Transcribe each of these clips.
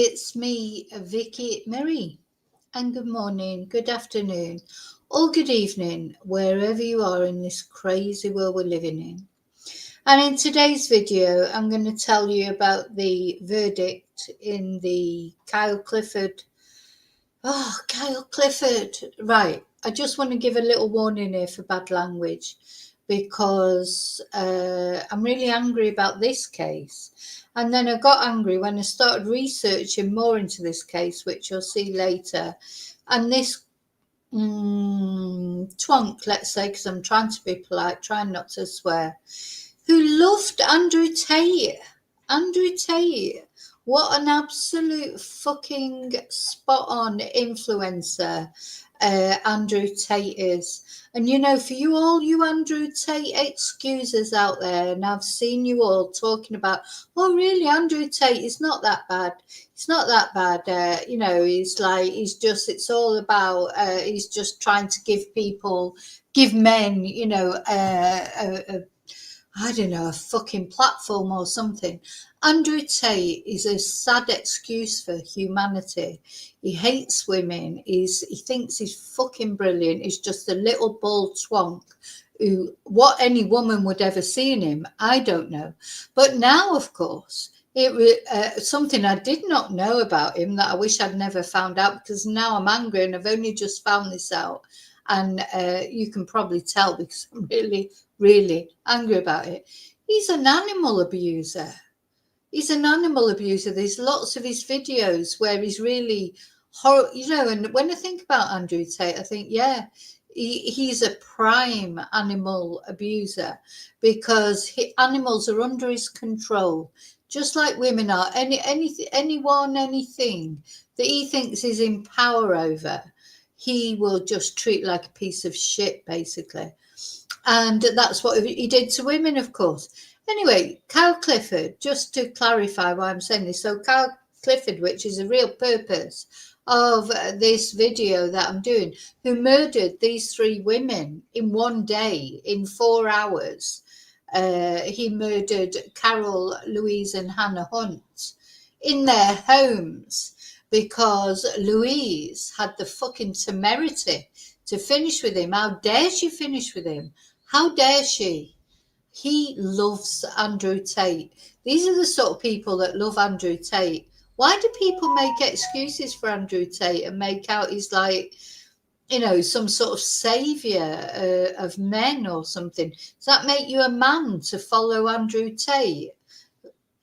it's me, Vicky Marie, and good morning, good afternoon, or good evening, wherever you are in this crazy world we're living in. And in today's video, I'm going to tell you about the verdict in the Kyle Clifford. Oh, Kyle Clifford. Right. I just want to give a little warning here for bad language because I'm really angry about this case. And then I got angry when I started researching more into this case, which you'll see later. And this twonk, let's say, because I'm trying to be polite, trying not to swear, who loved Andrew Tate. Andrew Tate. What an absolute fucking spot-on influencer Andrew Tate is. And you know, for you all you Andrew Tate excusers out there, and I've seen you all talking about, oh really, Andrew Tate is not that bad. It's not that bad. You know, it's all about, he's just trying to give men, you know, I don't know, a fucking platform or something. Andrew Tate is a sad excuse for humanity. He hates women. He thinks he's fucking brilliant. He's just a little bald twonk who, what any woman would ever see in him, I don't know. But now, of course, it was something I did not know about him that I wish I'd never found out, because now I'm angry and I've only just found this out. And you can probably tell because I'm really, really angry about it. He's an animal abuser. He's an animal abuser. There's lots of his videos where he's really horrible, you know. And when I think about Andrew Tate, I think, yeah, he's a prime animal abuser because animals are under his control, just like women are. Anyone, anything that he thinks is in power over, he will just treat like a piece of shit, basically. And that's what he did to women, of course. Anyway, Kyle Clifford, just to clarify why I'm saying this. So Kyle Clifford, which is the real purpose of this video that I'm doing, who murdered these three women in one day, in 4 hours. He murdered Carol, Louise and Hannah Hunt in their homes because Louise had the fucking temerity to finish with him. How dare she finish with him? How dare she? He loves Andrew Tate. These are the sort of people that love Andrew Tate. Why do people make excuses for Andrew Tate and make out he's like, you know, some sort of savior of men or something? Does that make you a man to follow Andrew Tate?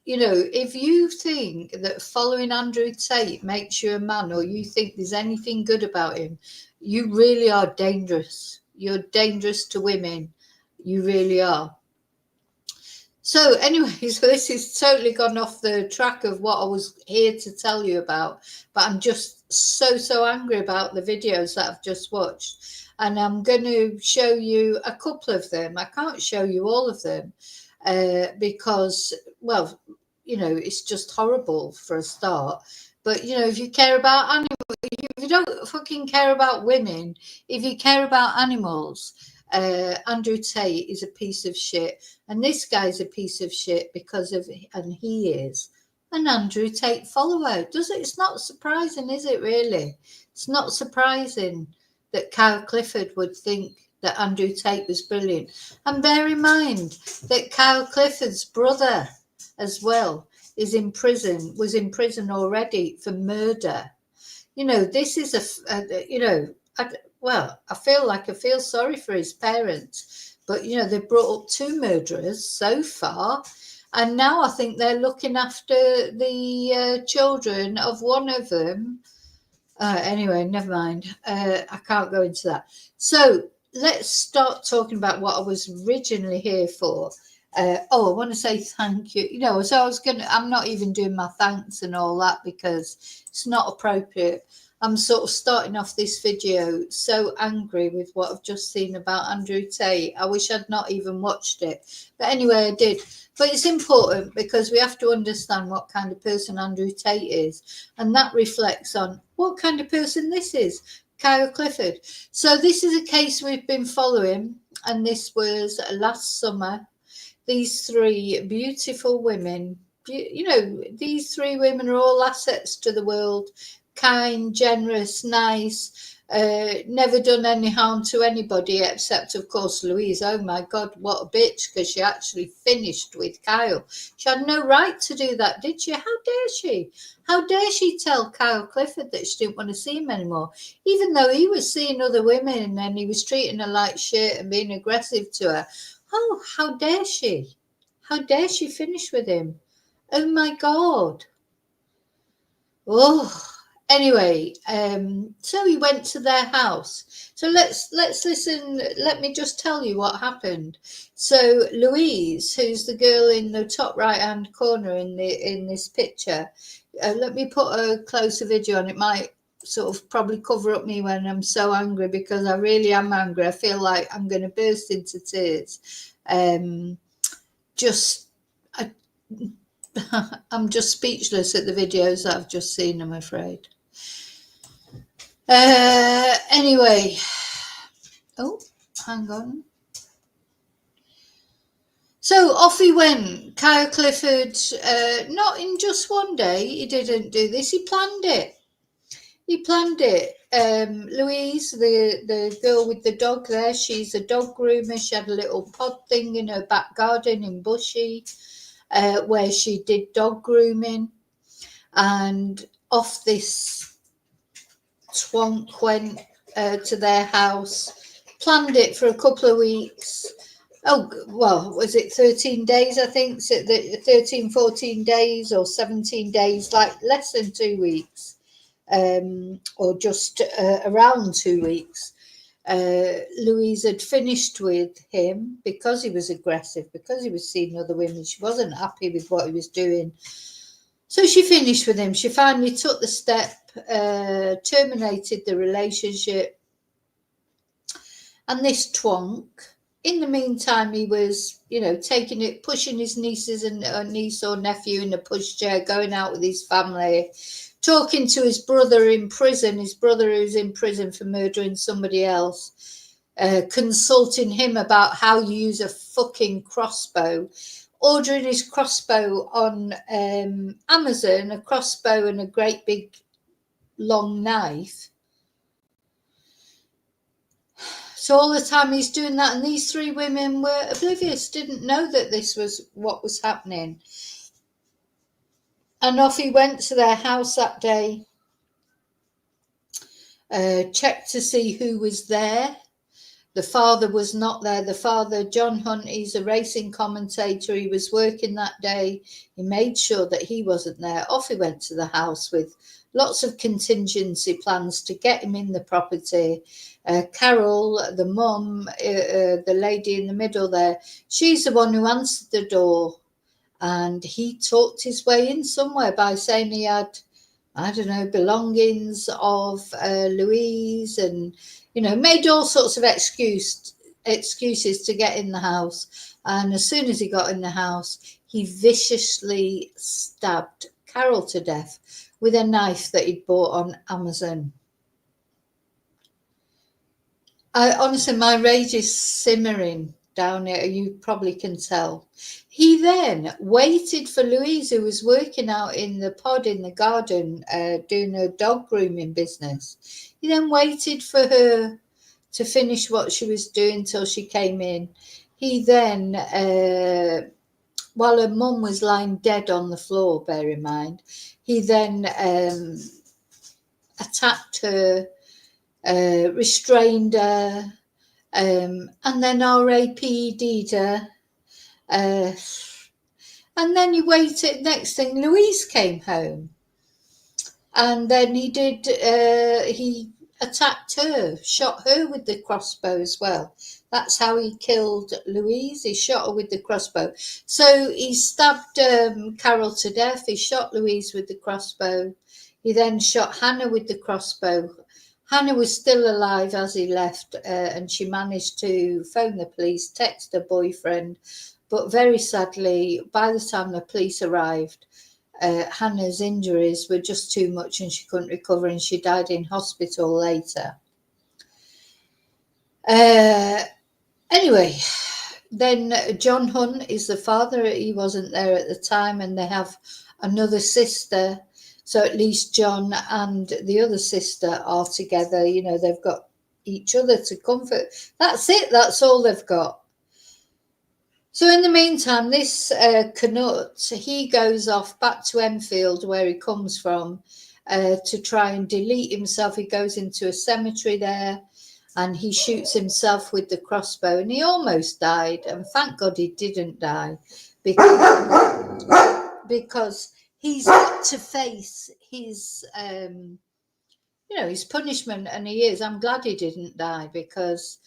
You know, if you think that following Andrew Tate makes you a man, or you think there's anything good about him, you really are dangerous. You're dangerous to women. You really are. So anyway, so this has totally gone off the track of what I was here to tell you about. But I'm just so angry about the videos that I've just watched. And I'm going to show you a couple of them. I can't show you all of them because, well, you know, it's just horrible for a start. But, you know, if you care about animals, if you don't fucking care about women, if you care about animals, Andrew Tate is a piece of shit. And this guy's a piece of shit because of, and he is an Andrew Tate follower. It's not surprising, is it really? It's not surprising that Kyle Clifford would think that Andrew Tate was brilliant. And bear in mind that Kyle Clifford's brother as well was in prison already for murder. You know, this is you know, I feel sorry for his parents, but you know, they've brought up two murderers so far, and now I think they're looking after the children of one of them. Anyway, never mind. I can't go into that. So let's start talking about what I was originally here for. I want to say thank you. You know, so I'm not even doing my thanks and all that because it's not appropriate. I'm sort of starting off this video so angry with what I've just seen about Andrew Tate. I wish I'd not even watched it. But anyway, I did. But it's important because we have to understand what kind of person Andrew Tate is. And that reflects on what kind of person this is, Kyle Clifford. So this is a case we've been following. And this was last summer. These three beautiful women these three women are all assets to the world, kind, generous, nice, never done any harm to anybody except, of course, Louise. Oh my God, what a bitch, because she actually finished with Kyle. She had no right to do that, did she? How dare she? How dare she tell Kyle Clifford that she didn't want to see him anymore, even though he was seeing other women and he was treating her like shit and being aggressive to her. Oh, how dare she? How dare she finish with him? Oh my God. Oh, anyway, so he went to their house. So let's listen. Let me just tell you what happened. So Louise, who's the girl in the top right hand corner in this picture, let me put a closer video on. It might sort of probably cover up me when I'm so angry, because I really am angry. I feel like I'm going to burst into tears. Just. I, I'm just speechless at the videos that I've just seen, I'm afraid. Anyway. Oh, hang on. So off he went. Kyle Clifford, not in just one day, he didn't do this, he planned it. Louise, the girl with the dog there, she's a dog groomer. She had a little pod thing in her back garden in Bushy, where she did dog grooming, and off this twonk went to their house, planned it for a couple of weeks. Oh, well, was it 13 days, I think? So 13, 14 days or 17 days, like less than 2 weeks, or just around 2 weeks. Louise had finished with him because he was aggressive, because he was seeing other women. She wasn't happy with what he was doing. So she finished with him. She finally took the step, terminated the relationship. And this twonk, in the meantime, he was, taking it, pushing his nieces and niece or nephew in a pushchair, going out with his family, talking to his brother in prison, his brother who's in prison for murdering somebody else, consulting him about how you use a fucking crossbow, ordering his crossbow on Amazon, a crossbow and a great big long knife. So all the time he's doing that, and these three women were oblivious, didn't know that this was what was happening. And off he went to their house that day, checked to see who was there. The father was not there. The father, John Hunt, he's a racing commentator. He was working that day. He made sure that he wasn't there. Off he went to the house with lots of contingency plans to get him in the property. Carol, the mum, the lady in the middle there, she's the one who answered the door. And he talked his way in somewhere by saying he had, I don't know, belongings of Louise, and made all sorts of excuses to get in the house. And as soon as he got in the house, he viciously stabbed Carol to death with a knife that he'd bought on Amazon. Honestly, my rage is simmering down here. You probably can tell. He then waited for Louise, who was working out in the pod in the garden, doing her dog grooming business. He then waited for her to finish what she was doing till she came in. He then, while her mum was lying dead on the floor, bear in mind, he then attacked her, restrained her, and then RAPD'd her. And then he waited. Next thing, Louise came home. And then he attacked her, shot her with the crossbow as well. That's how he killed Louise. He shot her with the crossbow. So he stabbed Carol to death. He shot Louise with the crossbow. He then shot Hannah with the crossbow. Hannah was still alive as he left, and she managed to phone the police, text her boyfriend. But very sadly, by the time the police arrived, Hannah's injuries were just too much and she couldn't recover, and she died in hospital later. Anyway, Then John Hunt is the father. He wasn't there at the time, and they have another sister. So at least John and the other sister are together. You know, they've got each other to comfort. That's it. That's all they've got. So in the meantime, this Canut, he goes off back to Enfield, where he comes from, to try and delete himself. He goes into a cemetery there, and he shoots himself with the crossbow, and he almost died. And thank God he didn't die, because he's got to face his his punishment, and he is. I'm glad he didn't die, because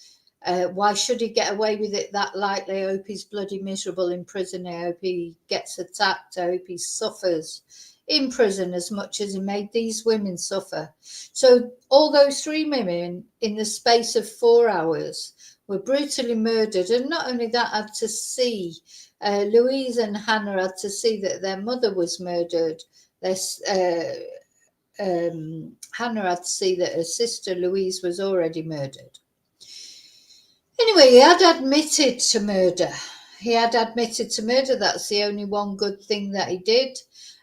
why should he get away with it that lightly? I hope he's bloody miserable in prison. I hope he gets attacked. I hope he suffers in prison as much as he made these women suffer. So all those 3 women, in the space of 4 hours, were brutally murdered. And not only that, had to see, Louise and Hannah had to see that their mother was murdered. Hannah had to see that her sister Louise was already murdered. Anyway, he had admitted to murder. That's the only one good thing that he did.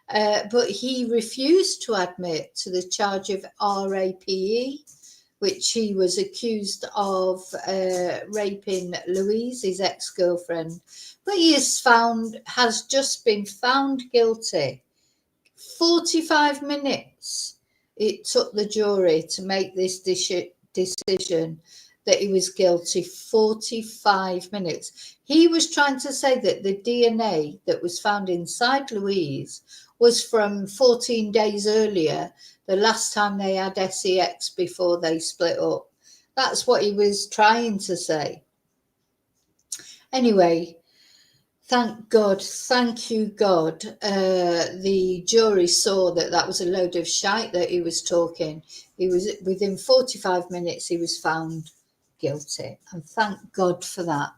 But he refused to admit to the charge of RAPE, which he was accused of raping Louise, his ex-girlfriend. But he has just been found guilty. 45 minutes it took the jury to make this decision that he was guilty. 45 minutes. He was trying to say that the DNA that was found inside Louise was from 14 days earlier, the last time they had sex before they split up. That's what he was trying to say. Anyway, thank God, thank you, God. The jury saw that was a load of shite that he was talking. He was, within 45 minutes, he was found guilty, and thank God for that.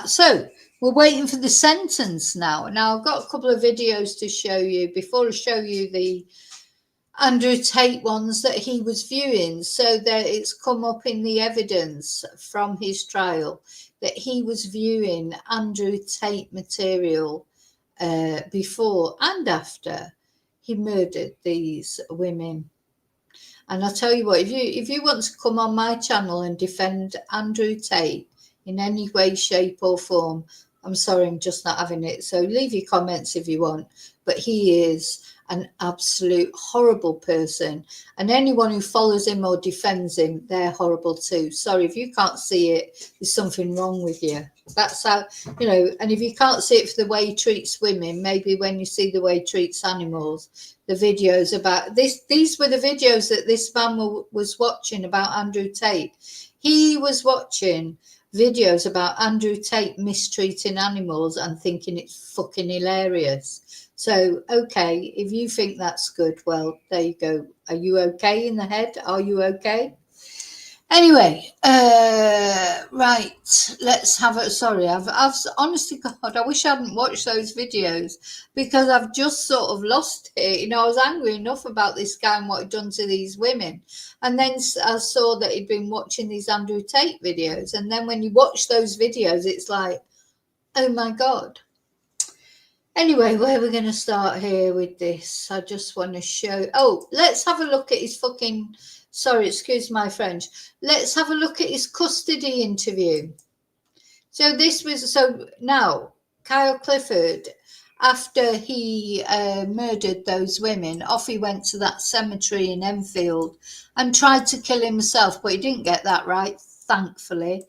So we're waiting for the sentence now. Now I've got a couple of videos to show you before I show you the Andrew Tate ones that he was viewing. So that it's come up in the evidence from his trial that he was viewing Andrew Tate material before and after he murdered these women. And I'll tell you what, if you want to come on my channel and defend Andrew Tate in any way, shape or form, I'm sorry, I'm just not having it. So leave your comments if you want. But he is an absolute horrible person. And anyone who follows him or defends him, they're horrible too. Sorry, if you can't see it, there's something wrong with you. That's how, and if you can't see it for the way he treats women, maybe when you see the way he treats animals, the videos about this, these were the videos that this man was watching about Andrew Tate. He was watching videos about Andrew Tate mistreating animals and thinking it's fucking hilarious. So, okay, if you think that's good, well, there you go. Are you okay in the head? Are you okay? Anyway, right, let's have it. Sorry, I've honestly, God, I wish I hadn't watched those videos, because I've just sort of lost it. I was angry enough about this guy and what he'd done to these women. And then I saw that he'd been watching these Andrew Tate videos. And then when you watch those videos, it's like, oh my God. Anyway, where are we going to start here with this? I just want to show. Oh, let's have a look at his fucking. Sorry, excuse my French. Let's have a look at his custody interview. So now Kyle Clifford, after he murdered those women, off he went to that cemetery in Enfield and tried to kill himself, but he didn't get that right, thankfully.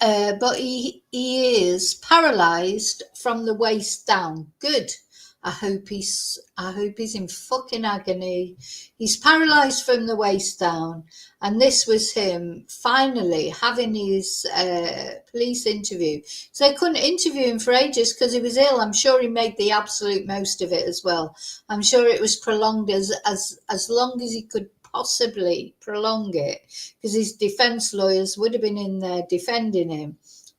But he is paralysed from the waist down. Good. I hope he's in fucking agony. He's paralysed from the waist down, and this was him finally having his police interview. So they couldn't interview him for ages because he was ill. I'm sure he made the absolute most of it as well. I'm sure it was prolonged as long as he could possibly prolong it, because his defense lawyers would have been in there defending him.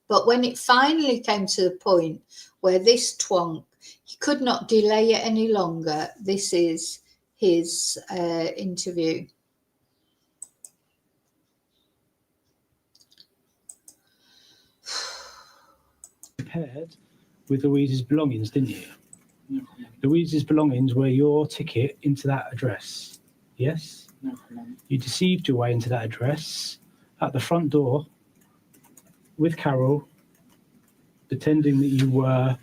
But when it finally came to the point where this twonk, he could not delay it any longer, this is his interview. compared with Louise's belongings, didn't you? No comment. Louise's belongings were your ticket into that address. Yes? No comment. You deceived your way into that address at the front door with Carol, pretending that you were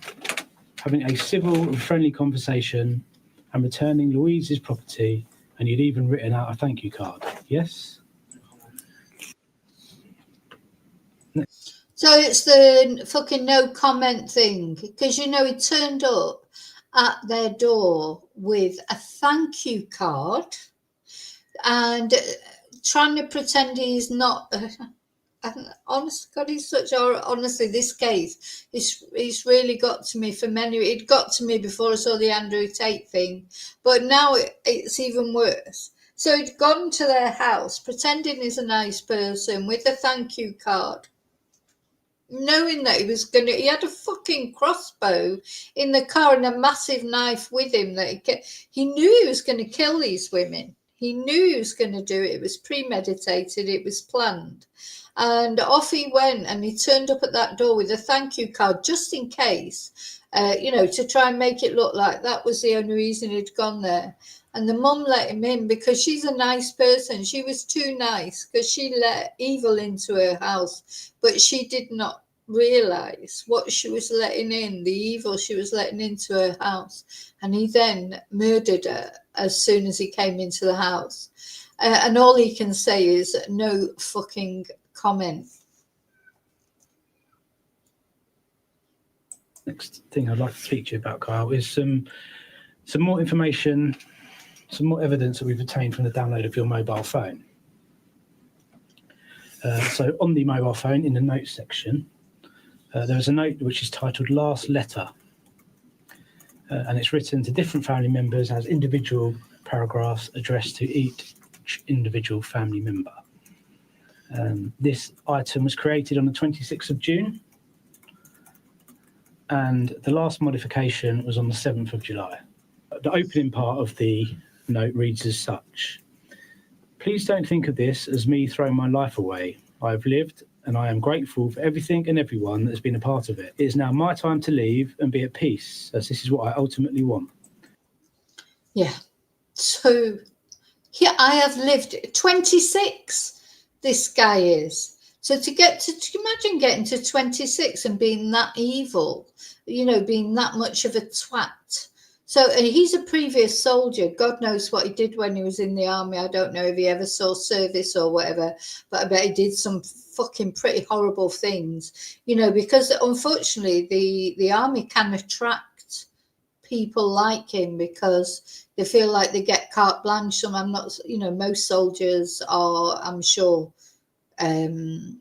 having a civil and friendly conversation and returning Louise's property, and you'd even written out a thank you card. Yes? So it's the fucking no comment thing, because he turned up at their door with a thank you card and trying to pretend he's not. Honest God, he's such. Honestly, this case, it's really got to me for many. It got to me before I saw the Andrew Tate thing, but now it's even worse. So he'd gone to their house, pretending he's a nice person with a thank you card, knowing that he had a fucking crossbow in the car and a massive knife with him that he knew he was going to kill these women. He knew he was going to do it. It was premeditated. It was planned. And off he went, and he turned up at that door with a thank you card just in case, to try and make it look like that was the only reason he'd gone there. And the mum let him in because she's a nice person. She was too nice because she let evil into her house, but she did not realize what she was letting in, the evil she was letting into her house. And he then murdered her as soon as he came into the house. And all he can say is no fucking comment. Next thing I'd like to speak to you about, Kyle, is some more information, some more evidence that we've obtained from the download of your mobile phone. So on the mobile phone, in the notes section, there is a note which is titled Last Letter. And it's written to different family members as individual paragraphs addressed to each individual family member. This item was created on the 26th of June, and the last modification was on the 7th of July. The opening part of the note reads as such: "Please don't think of this as me throwing my life away. I have lived, and I am grateful for everything and everyone that has been a part of it. It is now my time to leave and be at peace, as this is what I ultimately want." Yeah. So, yeah, I have lived 26. This guy is. So to imagine getting to 26 and being that evil, being that much of a twat. So he's a previous soldier. God knows what he did when he was in the army. I don't know if he ever saw service or whatever, but I bet he did some fucking pretty horrible things, because unfortunately the army can attract people like him because they feel like they get carte blanche. Some, I'm not, most soldiers are, I'm sure, they're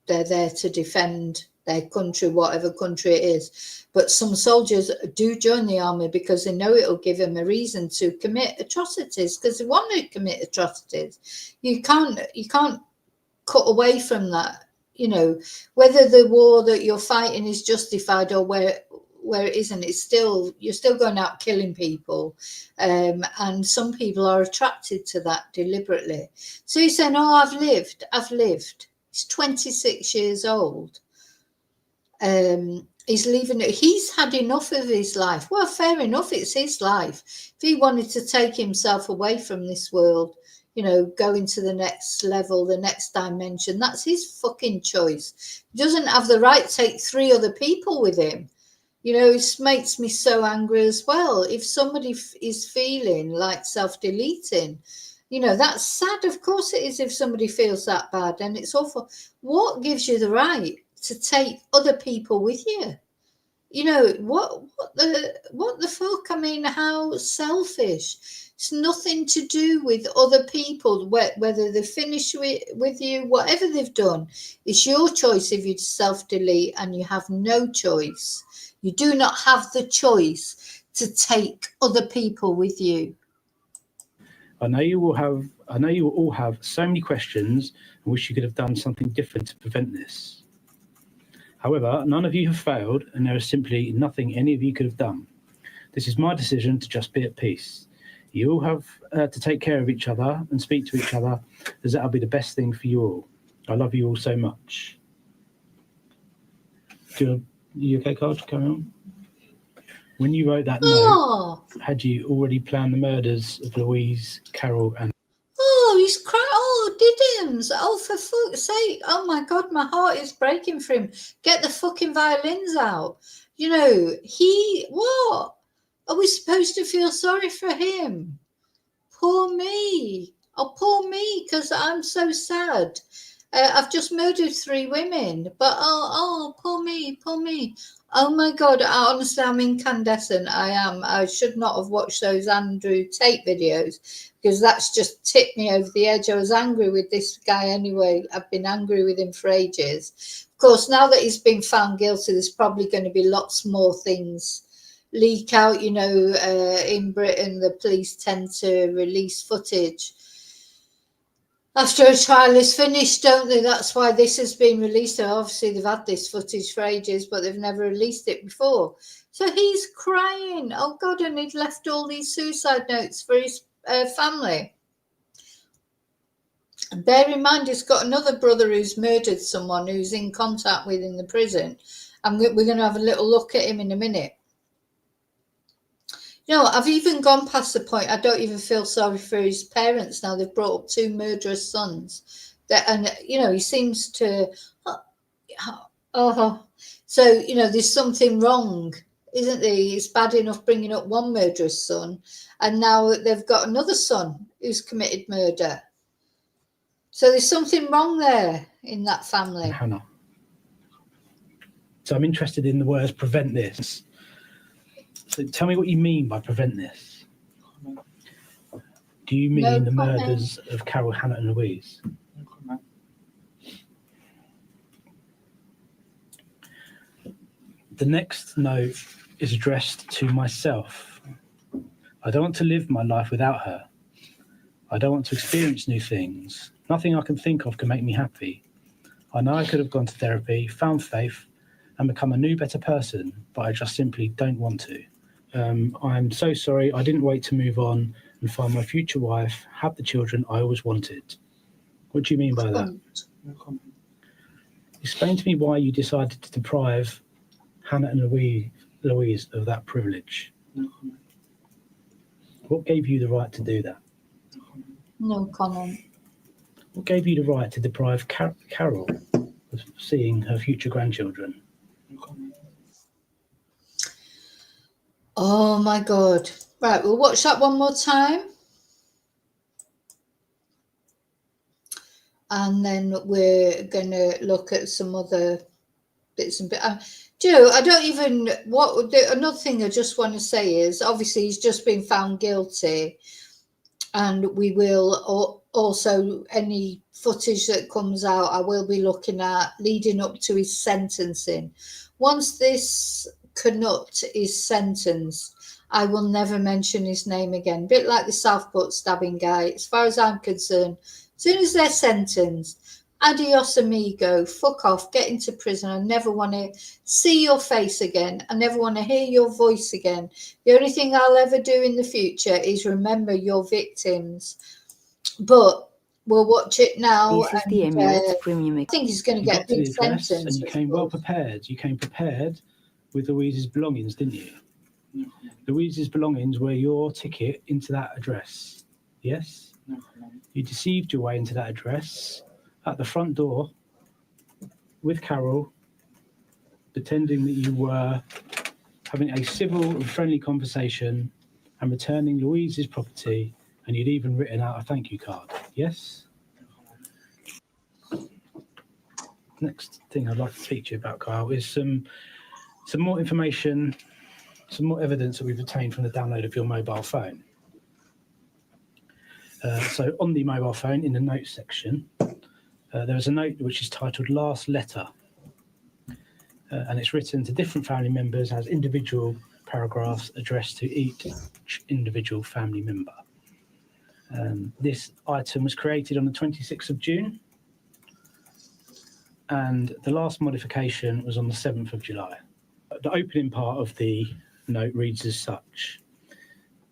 there to defend their country, whatever country it is. But some soldiers do join the army because they know it'll give them a reason to commit atrocities, because they want to commit atrocities. You can't cut away from that. Whether the war that you're fighting is justified or where it isn't, you're still going out killing people, and some people are attracted to that deliberately. So he's saying, "Oh, I've lived." He's 26 years old. He's leaving it. He's had enough of his life. Well, fair enough, it's his life. If he wanted to take himself away from this world, go into the next level, the next dimension, that's his fucking choice. He doesn't have the right to take 3 other people with him. It makes me so angry as well. If somebody is feeling like self-deleting, that's sad. Of course it is, if somebody feels that bad, and it's awful. What gives you the right to take other people with you? What the fuck? I mean, how selfish. It's nothing to do with other people, whether they finish with you, whatever they've done. It's your choice if you self-delete, and you have no choice. You do not have the choice to take other people with you. I know you will all have so many questions and wish you could have done something different to prevent this. However, none of you have failed, and there is simply nothing any of you could have done. This is my decision to just be at peace. You all have to take care of each other and speak to each other, as that'll be the best thing for you all. I love you all so much. Do You okay, Carl? Carry on. When you wrote that Oh, note, had you already planned the murders of Louise, Carol, and... oh, he's crying. Oh, Diddums. Oh, for fuck's sake. Oh, my God, my heart is breaking for him. Get the fucking violins out. You know, what? Are we supposed to feel sorry for him? Poor me. Oh, poor me, because I'm so sad. I've just murdered 3 women, but poor me, poor me. Oh my God, honestly, I'm incandescent. I am. I should not have watched those Andrew Tate videos because that's just tipped me over the edge. I was angry with this guy anyway. I've been angry with him for ages. Of course, now that he's been found guilty, there's probably going to be lots more things leak out. You know, in Britain, the police tend to release footage after a trial is finished, don't they? That's why this has been released. Obviously, they've had this footage for ages, but they've never released it before. So he's crying. Oh, God, and he'd left all these suicide notes for his family. And bear in mind, he's got another brother who's murdered someone who's in contact with in the prison. And we're going to have a little look at him in a minute. You know, I've even gone past the point I don't even feel sorry for his parents now. They've brought up 2 murderous sons. And, you know, he seems to... So, you know, there's something wrong, isn't there? It's bad enough bringing up 1 murderous son, and now they've got another son who's committed murder. So there's something wrong there in that family. Hannah. So I'm interested in the words prevent this. So tell me what you mean by prevent this. Do you mean the murders of Carol, Hannah and Louise? The next note is addressed to myself. I don't want to live my life without her. I don't want to experience new things. Nothing I can think of can make me happy. I know I could have gone to therapy, found faith, and become a new, better person, but I just simply don't want to. I'm so sorry I didn't wait to move on and find my future wife, have the children I always wanted. What do you mean by that? Explain to me why you decided to deprive Hannah and Louise of that privilege. What gave you the right to do that? No comment. What gave you the right to deprive Carol of seeing her future grandchildren? No comment. Oh my God. Right, we'll watch that one more time. And then we're going to look at some other bits and bits. Joe, I don't even, another thing I just want to say is, obviously he's just been found guilty, and we will also, any footage that comes out, I will be looking at leading up to his sentencing. Once this Knut is sentenced, I will never mention his name again. A bit like the Southport stabbing guy. As far as I'm concerned, as soon as they're sentenced, adios amigo, fuck off, get into prison. I never want to see your face again. I never want to hear your voice again. The only thing I'll ever do in the future is remember your victims. But we'll watch it now. This is the Emirates Premium. I think he's going to get a big sentence. And you came well prepared. You came prepared with Louise's belongings, didn't you? No. Louise's belongings were your ticket into that address. Yes? No. You deceived your way into that address at the front door with Carol, pretending that you were having a civil and friendly conversation and returning Louise's property, and you'd even written out a thank you card. Yes? Next thing I'd like to speak to you about, Kyle, is some more information, some more evidence that we've obtained from the download of your mobile phone. So on the mobile phone, in the notes section, there is a note which is titled Last Letter. And it's written to different family members as individual paragraphs addressed to each individual family member. This item was created on the 26th of June, and the last modification was on the 7th of July. The opening part of the note reads as such: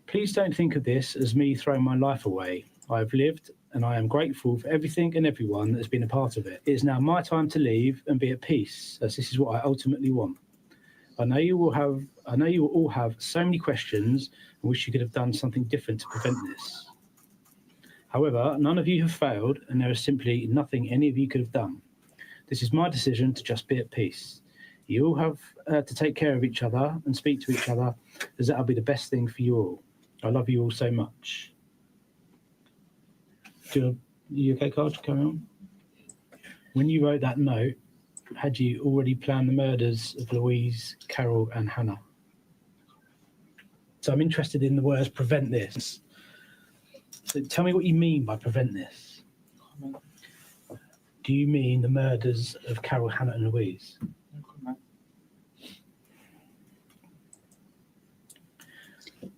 please don't think of this as me throwing my life away. I have lived, and I am grateful for everything and everyone that has been a part of it. It is now my time to leave and be at peace, as this is what I ultimately want. I know you will all have so many questions and wish you could have done something different to prevent this. However, none of you have failed, and there is simply nothing any of you could have done. This is my decision to just be at peace. You all have to take care of each other and speak to each other, as that'll be the best thing for you all. I love you all so much. You okay, Carl? Carry on. When you wrote that note, had you already planned the murders of Louise, Carol, and Hannah? So I'm interested in the words "prevent this." So tell me what you mean by prevent this. Do you mean the murders of Carol, Hannah, and Louise?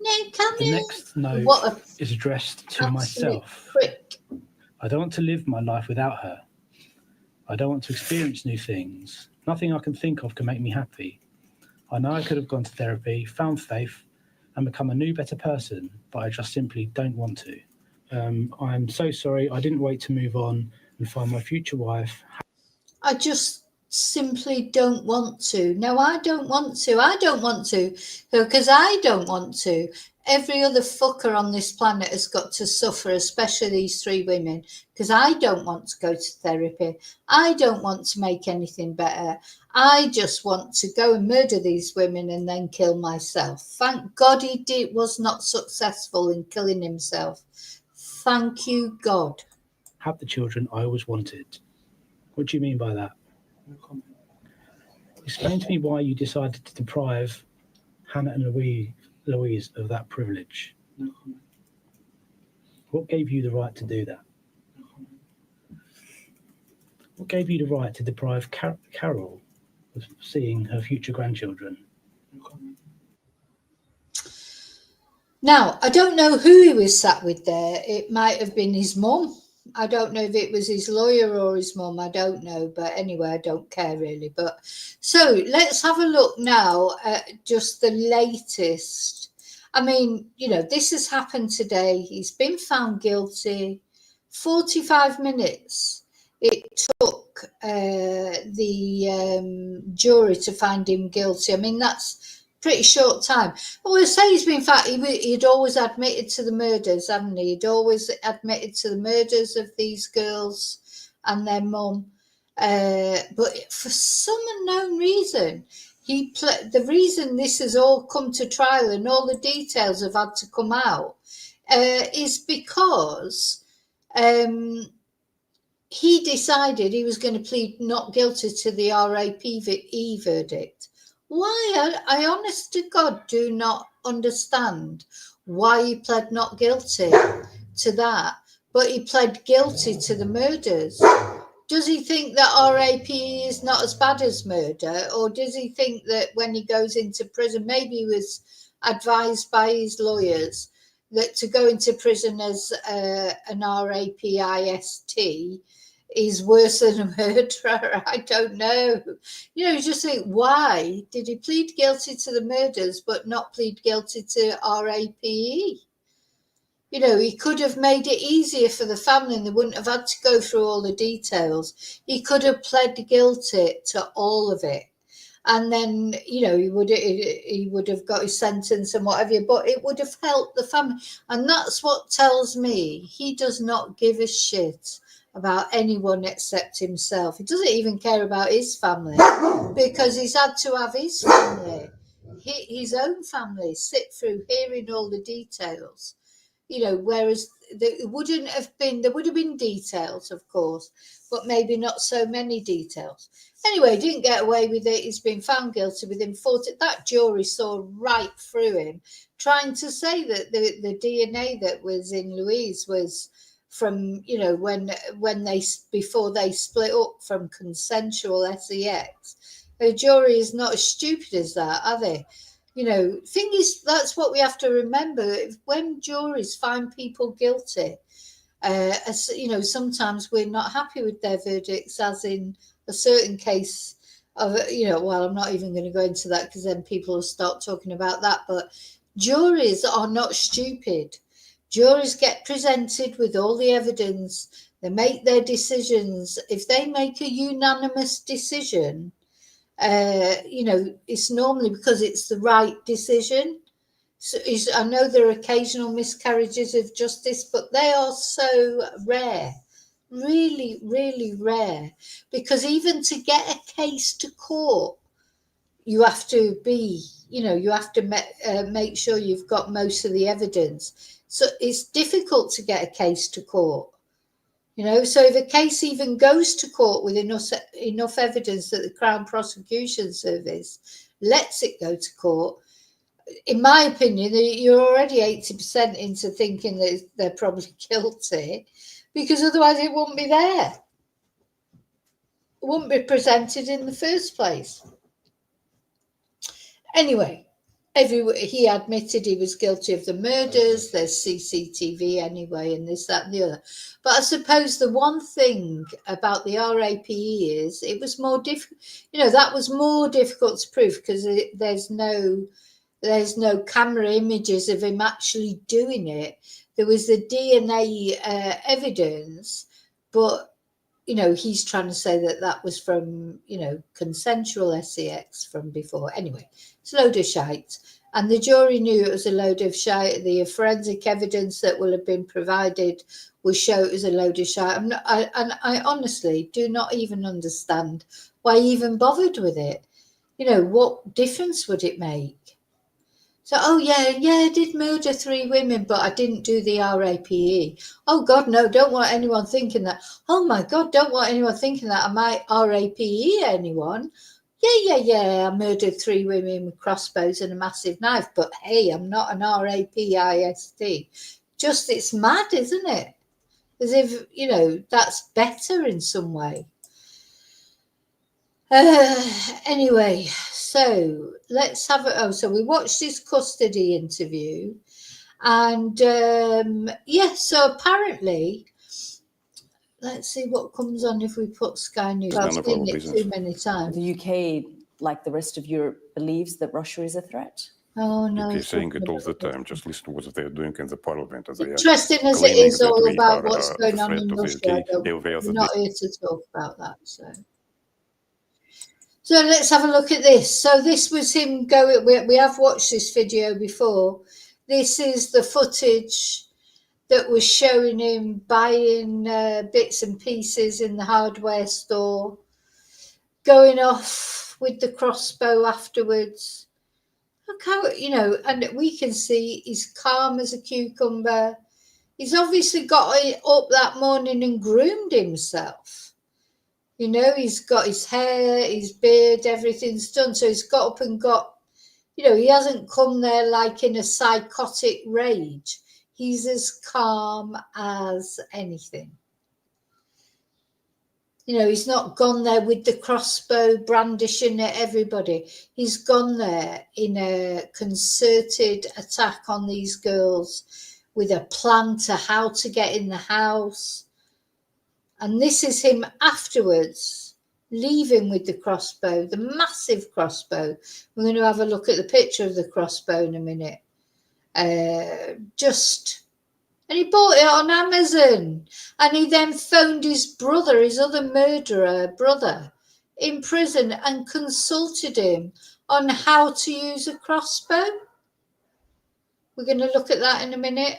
The next note is addressed to myself. Prick. I don't want to live my life without her. I don't want to experience new things. Nothing I can think of can make me happy. I know I could have gone to therapy, found faith, and become a new, better person, but I just simply don't want to. I'm so sorry. I didn't wait to move on and find my future wife. I just simply don't want to. No, I don't want to. I don't want to because I don't want to. Every other fucker on this planet has got to suffer, especially these three women, because I don't want to go to therapy. I don't want to make anything better. I just want to go and murder these women and then kill myself. Thank God was not successful in killing himself. Thank you, God. Have the children I always wanted. What do you mean by that? No comment. Explain to me why you decided to deprive Hannah and Louise of that privilege. No comment. What gave you the right to do that? No comment. What gave you the right to deprive Carol of seeing her future grandchildren? No comment. Now, I don't know who he was sat with there. It might have been his mum. I don't know if it was his lawyer or his mum. I don't know. But anyway, I don't care really. But so let's have a look now at just the latest. I mean, this has happened today. He's been found guilty. 45 minutes it took the jury to find him guilty. I mean, that's pretty short time. I will say he's been found. He'd always admitted to the murders, hadn't he? He'd always admitted to the murders of these girls and their mum. But for some unknown reason, the reason this has all come to trial and all the details have had to come out is because he decided he was going to plead not guilty to the RAPE verdict. Why? I honest to God do not understand why he pled not guilty to that, but he pled guilty to the murders. Does he think that RAPE is not as bad as murder, or does he think that when he goes into prison, maybe he was advised by his lawyers that to go into prison as an RAPIST is worse than a murderer? I don't know. You just think, why did he plead guilty to the murders but not plead guilty to RAPE? He could have made it easier for the family and they wouldn't have had to go through all the details. He could have pled guilty to all of it. And then, he would have got his sentence and whatever, but it would have helped the family. And that's what tells me he does not give a shit about anyone except himself. He doesn't even care about his family because he's had to have his family, his own family, sit through hearing all the details. Whereas there would have been details, of course, but maybe not so many details. Anyway, he didn't get away with it. He's been found guilty within 40. That jury saw right through him, trying to say that the DNA that was in Louise was from, before they split up from consensual sex. The jury is not as stupid as that, are they? Thing is, that's what we have to remember. When juries find people guilty, sometimes we're not happy with their verdicts, as in a certain case of, well, I'm not even going to go into that because then people will start talking about that. But juries are not stupid. Juries get presented with all the evidence. They make their decisions. If they make a unanimous decision, It's normally because it's the right decision. So I know there are occasional miscarriages of justice, but they are so rare, really, really rare, because even to get a case to court, you have to make sure you've got most of the evidence. So it's difficult to get a case to court. So if a case even goes to court with enough evidence that the Crown Prosecution Service lets it go to court, in my opinion, you're already 80% into thinking that they're probably guilty, because otherwise it wouldn't be there. It wouldn't be presented in the first place. Anyway, he admitted he was guilty of the murders. There's CCTV anyway, and this, that, and the other. But I suppose the one thing about the RAPE is it was more difficult. That was more difficult to prove because there's no camera images of him actually doing it. There was the DNA evidence, but he's trying to say that was from consensual sex from before. Anyway, it's a load of shite, and the jury knew it was a load of shite. The forensic evidence that will have been provided will show it was a load of shite. I honestly do not even understand why he even bothered with it. What difference would it make? So, I did murder 3 women, but I didn't do the RAPE. Oh, God, no, don't want anyone thinking that. Oh, my God, don't want anyone thinking that I might RAPE anyone. Yeah, I murdered 3 women with crossbows and a massive knife, but hey, I'm not an RAPIST. Just, it's mad, isn't it? As if, that's better in some way. Anyway, so let's have it. So we watched this custody interview, and so apparently, let's see what comes on if we put Sky News. I've seen it too many times. The UK, like the rest of Europe, believes that Russia is a threat. Oh no! He's saying it all the time. Just listen to what they're doing in the parliament. Interesting as it is all about what's going on in Russia, I'm not here to talk about that. So let's have a look at this. So this was him going. We have watched this video before. This is the footage that was showing him buying bits and pieces in the hardware store, going off with the crossbow afterwards. Look how, and we can see he's calm as a cucumber. He's obviously got up that morning and groomed himself. He's got his hair, his beard, everything's done. So he's got up and he hasn't come there like in a psychotic rage. He's as calm as anything. He's not gone there with the crossbow brandishing at everybody. He's gone there in a concerted attack on these girls with a plan to how to get in the house. And this is him afterwards, leaving with the crossbow, the massive crossbow. We're going to have a look at the picture of the crossbow in a minute. And he bought it on Amazon. And he then phoned his brother, his other murderer brother, in prison and consulted him on how to use a crossbow. We're going to look at that in a minute.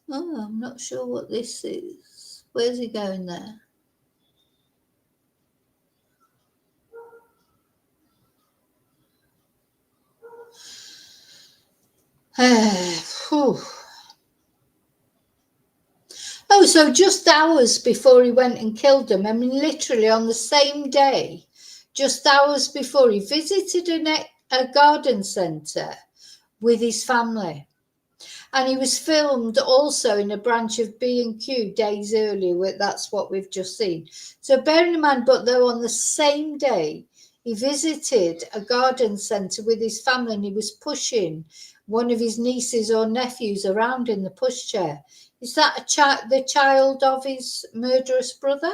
Oh, I'm not sure what this is. Where's he going there? Oh, so just hours before he went and killed them, I mean, literally on the same day, just hours before, he visited a garden centre with his family. And he was filmed also in a branch of B&Q days earlier. That's what we've just seen. So bearing in mind, but though on the same day, he visited a garden centre with his family and he was pushing one of his nieces or nephews around in the pushchair. Is that the child of his murderous brother?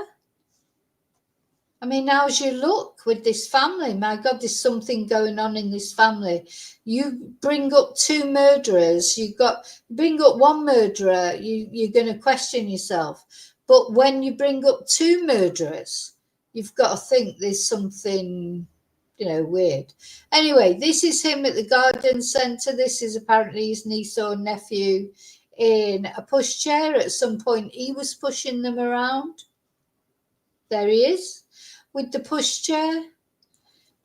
I mean, how's your luck with this family? My God, there's something going on in this family. You bring up two murderers, bring up one murderer, you're going to question yourself. But when you bring up two murderers, you've got to think there's something, weird. Anyway, this is him at the garden centre. This is apparently his niece or nephew in a pushchair. At some point, he was pushing them around. There he is with the pushchair.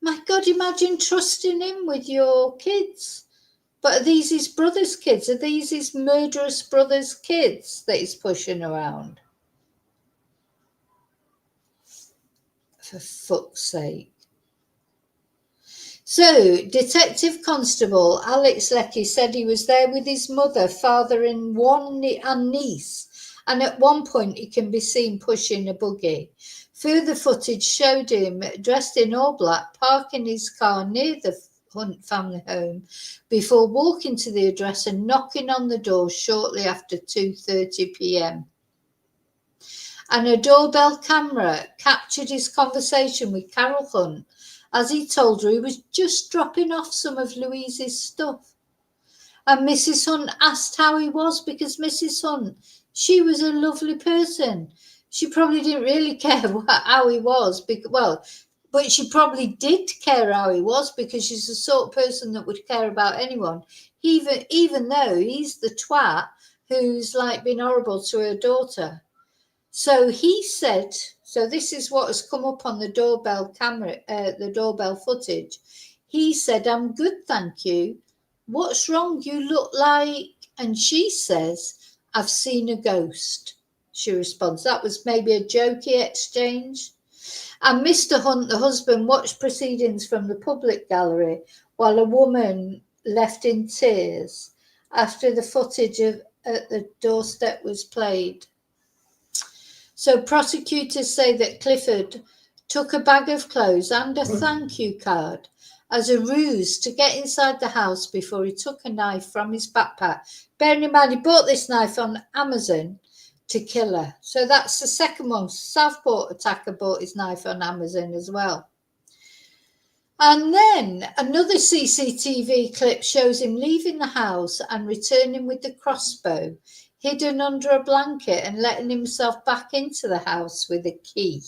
My God, imagine trusting him with your kids. But are these his brother's kids? Are these his murderous brother's kids that he's pushing around? For fuck's sake. So, Detective Constable Alex Leckie said he was there with his mother, father, and niece, and at one point he can be seen pushing a buggy. Further footage showed him, dressed in all black, parking his car near the Hunt family home before walking to the address and knocking on the door shortly after 2:30 p.m. And a doorbell camera captured his conversation with Carol Hunt as he told her he was just dropping off some of Louise's stuff. And Mrs. Hunt asked how he was, because Mrs. Hunt, she was a lovely person. She probably didn't really care how he was, but she probably did care how he was, because she's the sort of person that would care about anyone, even though he's the twat who's like been horrible to her daughter. So he said, so this is what has come up on the doorbell camera, the doorbell footage. He said, "I'm good, thank you. What's wrong? You look like..." And she says, "I've seen a ghost." She responds. That was maybe a jokey exchange. And Mr. Hunt, the husband, watched proceedings from the public gallery while a woman left in tears after the footage at the doorstep was played. So prosecutors say that Clifford took a bag of clothes and a thank you card as a ruse to get inside the house before he took a knife from his backpack. Bearing in mind, he bought this knife on Amazon to kill her. So that's the second one. Southport attacker bought his knife on Amazon as well. And then another CCTV clip shows him leaving the house and returning with the crossbow hidden under a blanket and letting himself back into the house with a key.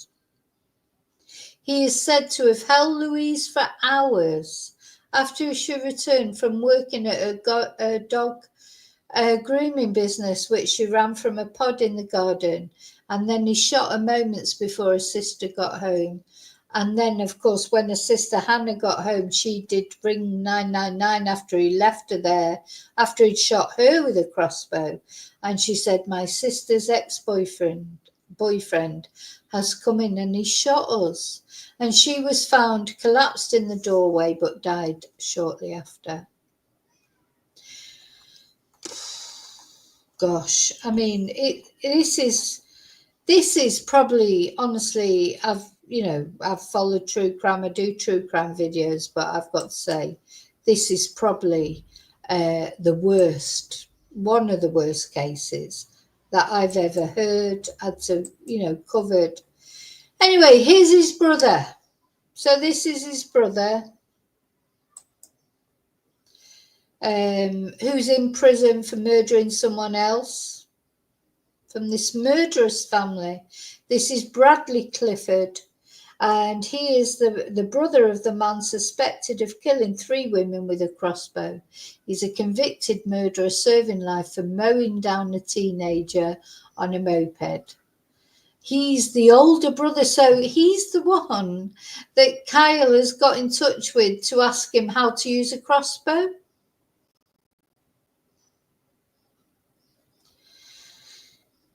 He is said to have held Louise for hours after she returned from working at her dog grooming business, which she ran from a pod in the garden, and then he shot her moments before her sister got home. And then, of course, when her sister Hannah got home, she did ring 999 after he left her there, after he'd shot her with a crossbow. And she said, "My sister's boyfriend has come in and he shot us." And she was found collapsed in the doorway but died shortly after. Gosh, I mean, this is probably, honestly, I've followed true crime. I do true crime videos, but I've got to say, this is probably one of the worst cases that I've ever heard, covered. Anyway, here's his brother. So this is his brother, who's in prison for murdering someone else from this murderous family. This is Bradley Clifford, and he is the brother of the man suspected of killing 3 women with a crossbow. He's a convicted murderer serving life for mowing down a teenager on a moped. He's the older brother, so he's the one that Kyle has got in touch with to ask him how to use a crossbow.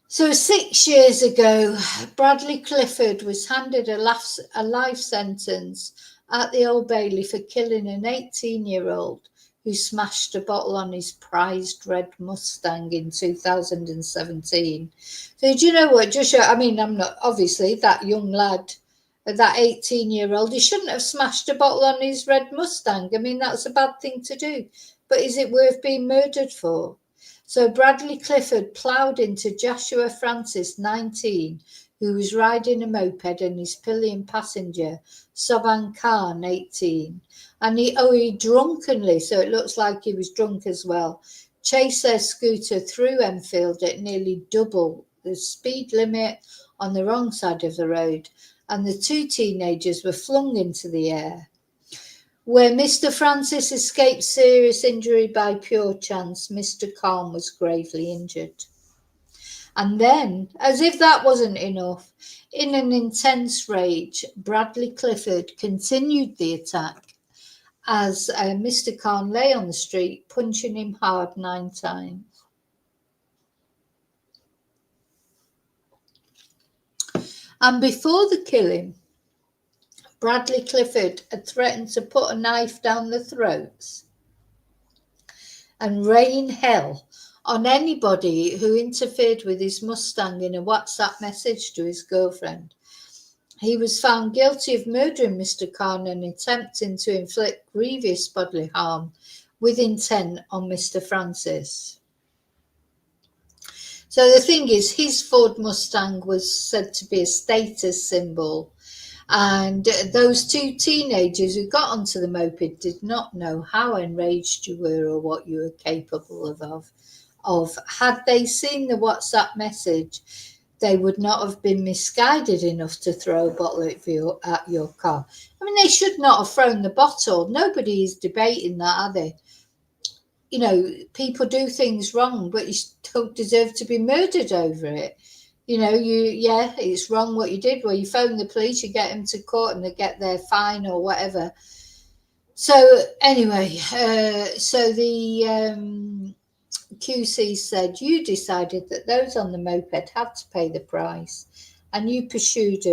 So 6 years ago, Bradley Clifford was handed a life sentence at the Old Bailey for killing an 18-year-old who smashed a bottle on his prized red Mustang in 2017. So do you know what, Joshua? I mean, I'm not, obviously, that young lad, that 18-year-old, he shouldn't have smashed a bottle on his red Mustang. I mean, that's a bad thing to do. But is it worth being murdered for? So Bradley Clifford ploughed into Joshua Francis, 19, who was riding a moped and his pillion passenger, Soban Khan, 18. And he drunkenly, so it looks like he was drunk as well, chased their scooter through Enfield at nearly double the speed limit on the wrong side of the road, and the two teenagers were flung into the air. Where Mr. Francis escaped serious injury by pure chance, Mr. Khan was gravely injured. And then, as if that wasn't enough, in an intense rage, Bradley Clifford continued the attack as Mr. Khan lay on the street, punching him hard 9 times. And before the killing, Bradley Clifford had threatened to put a knife down the throats and rain hell on anybody who interfered with his Mustang in a WhatsApp message to his girlfriend. He was found guilty of murdering Mr. Khan and attempting to inflict grievous bodily harm with intent on Mr. Francis. So the thing is, his Ford Mustang was said to be a status symbol, and those two teenagers who got onto the moped did not know how enraged you were or what you were capable of. Had they seen the WhatsApp message, they would not have been misguided enough to throw a bottle at your car. I mean, they should not have thrown the bottle. Nobody is debating that, are they? You know, people do things wrong, but you don't deserve to be murdered over it. You know, it's wrong what you did. Well, you phone the police, you get them to court, and they get their fine or whatever. So anyway, so the QC said, you decided that those on the moped had to pay the price, and you pursued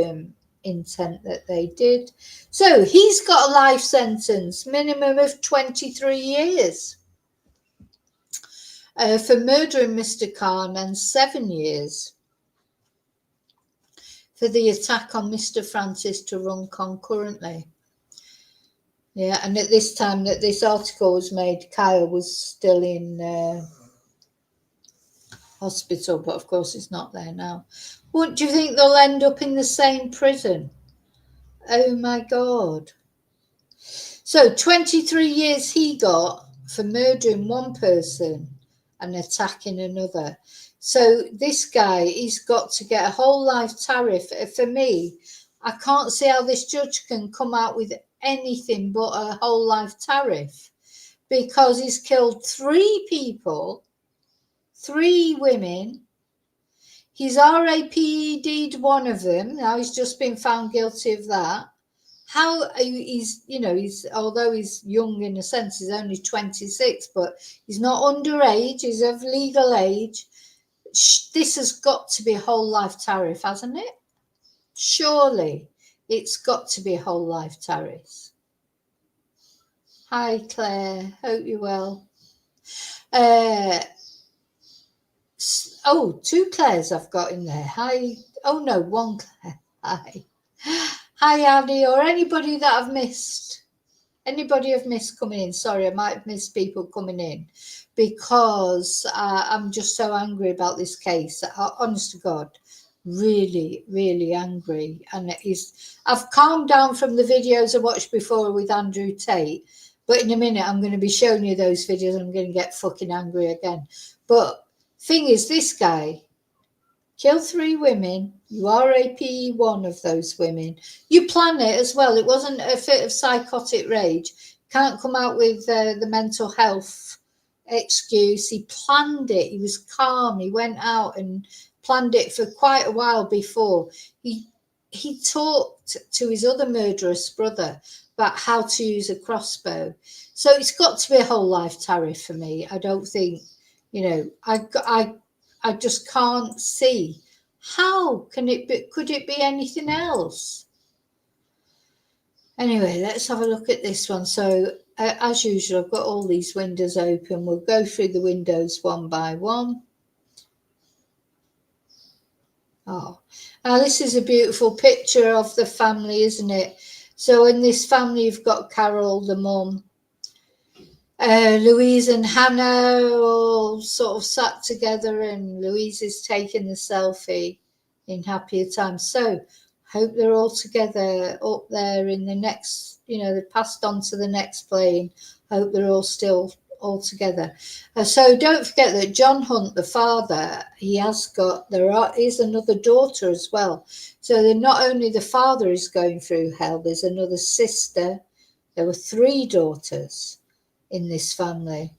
intent that they did. So he's got a life sentence, minimum of 23 years. For murdering Mr. Khan, and 7 years for the attack on Mr. Francis to run concurrently. Yeah, and at this time that this article was made, Kyle was still in hospital, but of course it's not there now. What do you think they'll end up in the same prison? Oh my God. So 23 years he got for murdering one person and attacking another. So this guy, he's got to get a whole life tariff. For me, I can't see how this judge can come out with anything but a whole life tariff, because he's killed 3 people, 3 women. He's RAPED'd one of them. Now he's just been found guilty of that. How he's, although he's young in a sense, he's only 26, but he's not underage, he's of legal age. This has got to be a whole life tariff, hasn't it? Surely it's got to be a whole life tariff. Hi, Claire. Hope you're well. 2 Claires I've got in there. Hi. Oh, no, 1 Claire. Hi. Hi, Annie, or anybody that I've missed. Anybody I've missed coming in. Sorry, I might have missed people coming in, because I'm just so angry about this case. Honest to God, really, really angry. And I've calmed down from the videos I watched before with Andrew Tate, but in a minute I'm going to be showing you those videos and I'm going to get fucking angry again. But thing is, this guy killed 3 women. You RAPE one of those women. You plan it as well. It wasn't a fit of psychotic rage. Can't come out with the mental health excuse. He planned it. He was calm. He went out and planned it for quite a while before. He talked to his other murderous brother about how to use a crossbow. So it's got to be a whole life tariff for me. I don't think, I just can't see how could it be anything else? Anyway, let's have a look at this one. So as usual, I've got all these windows open. We'll go through the windows one by one. Oh, now this is a beautiful picture of the family, isn't it? So in this family, you've got Carol, the mum, Louise and Hannah all sort of sat together, and Louise is taking the selfie. in happier times. So hope they're all together up there in the next, they're passed on to the next plane. Hope they're all still all together. So don't forget that John Hunt, the father, there is another daughter as well. So that not only the father is going through hell, there's another sister. There were 3 daughters in this family.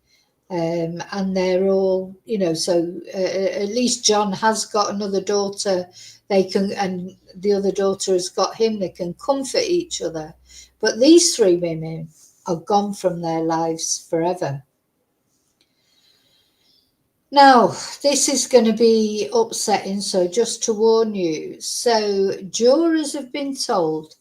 And they're all, so at least John has got another daughter. And the other daughter has got him. They can comfort each other. But these 3 women are gone from their lives forever. Now, this is going to be upsetting, so just to warn you. So, jurors have been told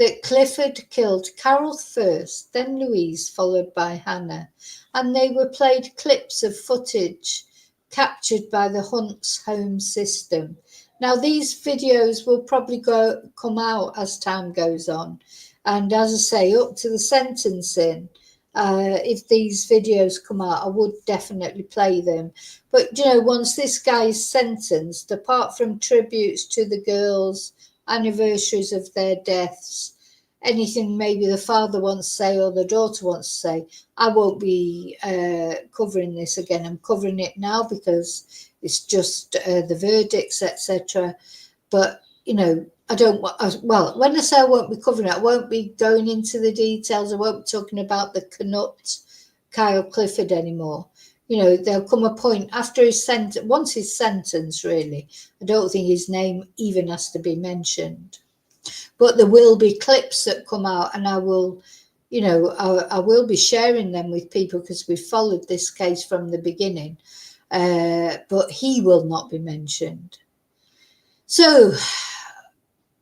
that Clifford killed Carol first, then Louise, followed by Hannah, and they were played clips of footage captured by the Hunt's home system. Now, these videos will probably come out as time goes on, and as I say, up to the sentencing. If these videos come out, I would definitely play them. But, once this guy's sentenced, apart from tributes to the girls, anniversaries of their deaths, anything maybe the father wants to say or the daughter wants to say, I won't be covering this again. I'm covering it now because it's just the verdicts, etc. But, I don't want, well, when I say I won't be covering it, I won't be going into the details. I won't be talking about the Knut, Kyle Clifford anymore. There'll come a point after once his sentence, really, I don't think his name even has to be mentioned. But there will be clips that come out, and I will, I will be sharing them with people because we've followed this case from the beginning. But he will not be mentioned. So,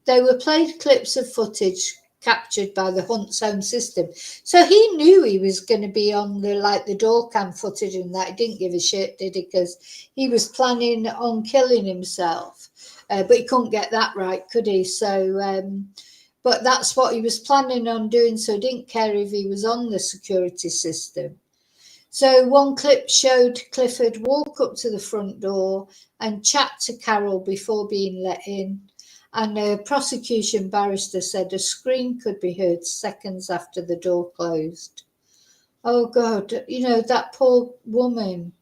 they were played clips of footage captured by the Hunt's home system. So he knew he was going to be on the door cam footage and that. He didn't give a shit, did he? Because he was planning on killing himself. But he couldn't get that right, could he? So, but that's what he was planning on doing. So he didn't care if he was on the security system. So one clip showed Clifford walk up to the front door and chat to Carol before being let in. And a prosecution barrister said a scream could be heard seconds after the door closed. Oh, God, that poor woman,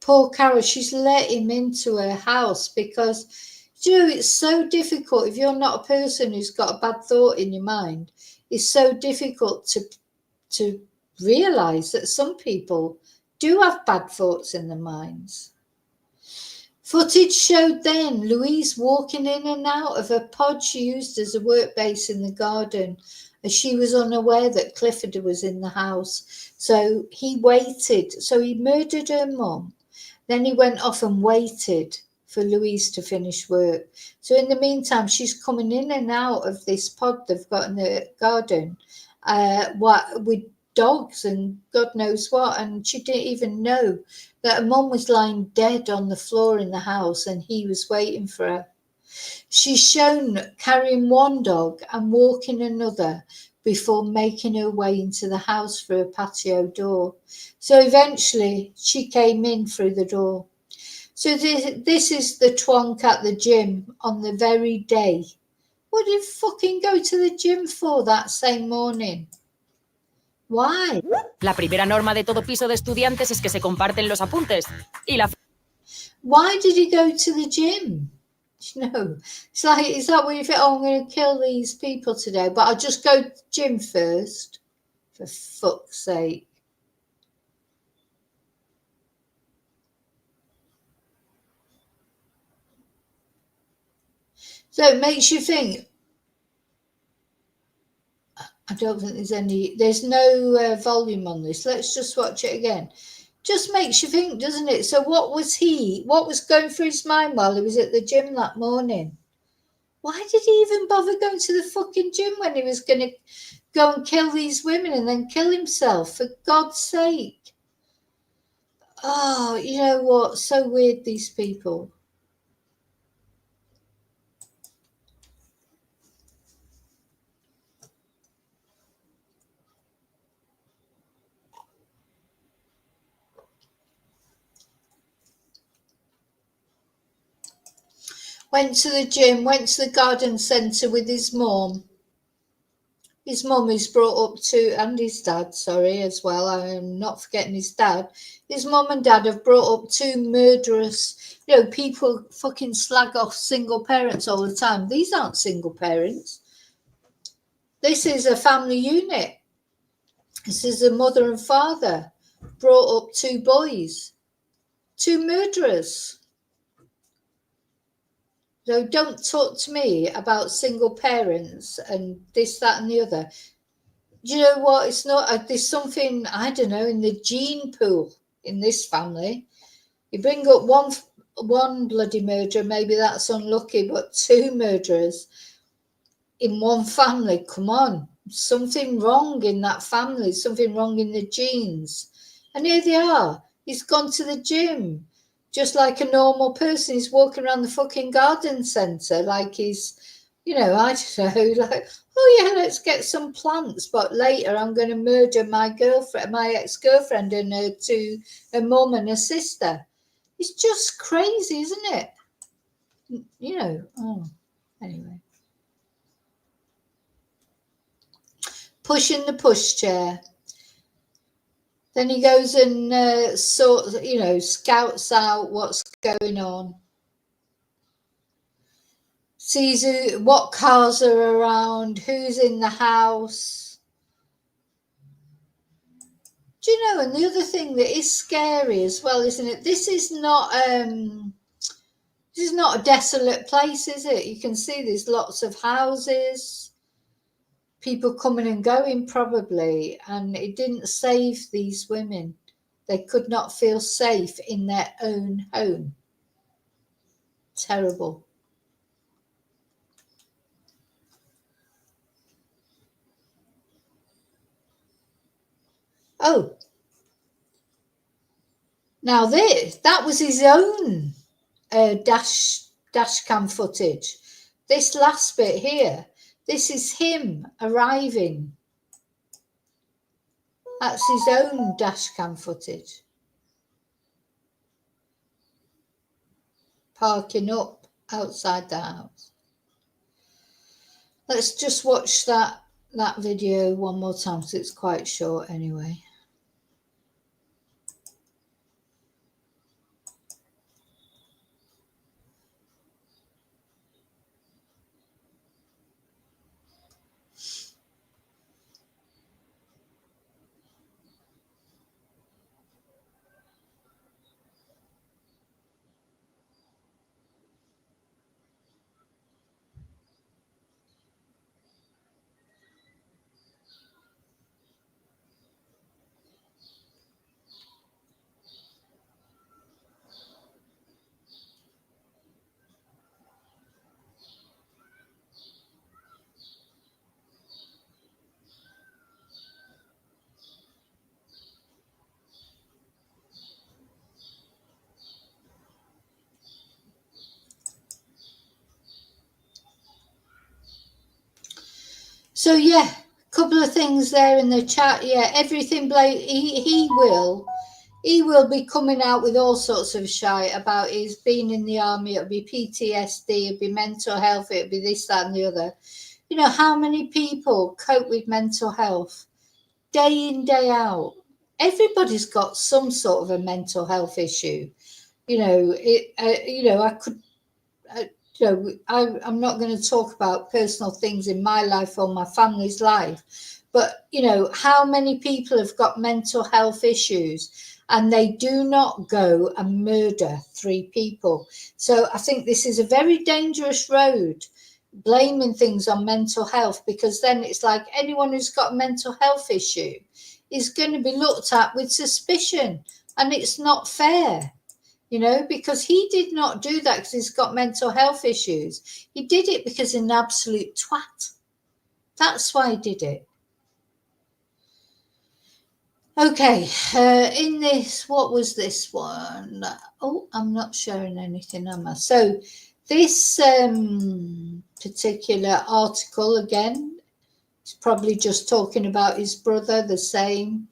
poor Carol, she's let him into her house because, it's so difficult. If you're not a person who's got a bad thought in your mind, it's so difficult to realise that some people do have bad thoughts in their minds. Footage showed then Louise walking in and out of a pod she used as a work base in the garden, as she was unaware that Clifford was in the house. So he waited. So he murdered her mum. Then he went off and waited for Louise to finish work. So in the meantime, she's coming in and out of this pod they've got in the garden with dogs and God knows what. And she didn't even know that her mum was lying dead on the floor in the house and he was waiting for her. She's shown carrying one dog and walking another before making her way into the house through a patio door. So eventually she came in through the door. So this is the twonk at the gym on the very day. What did you fucking go to the gym for that same morning? Why? La primera norma de todo piso de estudiantes es que se comparten los apuntes. Y la... Why did he go to the gym? It's like, is that when you think, I'm going to kill these people today, but I'll just go to the gym first? For fuck's sake. So it makes you think. I don't think there's no volume on this. Let's just watch it again. Just makes you think, doesn't it? So what was going through his mind while he was at the gym that morning? Why did he even bother going to the fucking gym when he was going to go and kill these women and then kill himself? For God's sake. Oh, you know what? So weird, these people. Went to the gym, went to the garden centre with his mum. His mum is brought up to, and his dad, sorry, as well. I am not forgetting his dad. His mum and dad have brought up two murderous, people fucking slag off single parents all the time. These aren't single parents. This is a family unit. This is a mother and father brought up two boys, two murderers. So don't talk to me about single parents and this, that, and the other. Do you know what? It's not. There's something, I don't know, in the gene pool in this family. You bring up one bloody murderer, maybe that's unlucky, but two murderers in one family. Come on, something wrong in that family. Something wrong in the genes. And here they are. He's gone to the gym. Just like a normal person, he's walking around the fucking garden centre like he's, I don't know, like, oh yeah, let's get some plants. But later I'm going to murder my girlfriend, my ex-girlfriend, and her mum and her sister. It's just crazy, isn't it? Anyway. Pushing the pushchair. Then he goes and scouts out what's going on. Sees what cars are around, who's in the house. Do you know? And the other thing that is scary as well, isn't it? This is not a desolate place, is it? You can see there's lots of houses, people coming and going probably, and it didn't save these women. They could not feel safe in their own home. Terrible. Oh, now that was his own dash cam footage. This last bit here, this is him arriving. That's his own dash cam footage. Parking up outside the house. Let's just watch that video one more time because it's quite short anyway. So yeah, a couple of things there in the chat. Yeah, everything. He will be coming out with all sorts of shite about his being in the army. It'll be PTSD. It'll be mental health. It'll be this, that, and the other. You know how many people cope with mental health day in, day out? Everybody's got some sort of a mental health issue. I'm not going to talk about personal things in my life or my family's life, but how many people have got mental health issues and they do not go and murder 3 people? So I think this is a very dangerous road, blaming things on mental health, because then it's like anyone who's got a mental health issue is going to be looked at with suspicion, and it's not fair. Because he did not do that because he's got mental health issues. He did it because he's an absolute twat. That's why he did it. Okay, in this, what was this one? Oh, I'm not sharing anything, am I? So this particular article, again, is probably just talking about his brother, the same.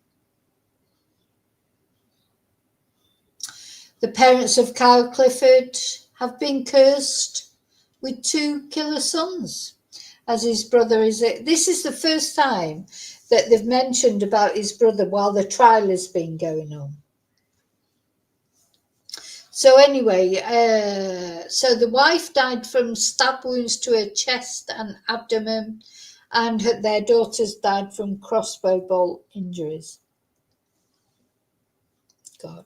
The parents of Kyle Clifford have been cursed with 2 killer sons, as his brother is. This is the first time that they've mentioned about his brother while the trial has been going on. So anyway, so the wife died from stab wounds to her chest and abdomen, and their daughters died from crossbow bolt injuries. God.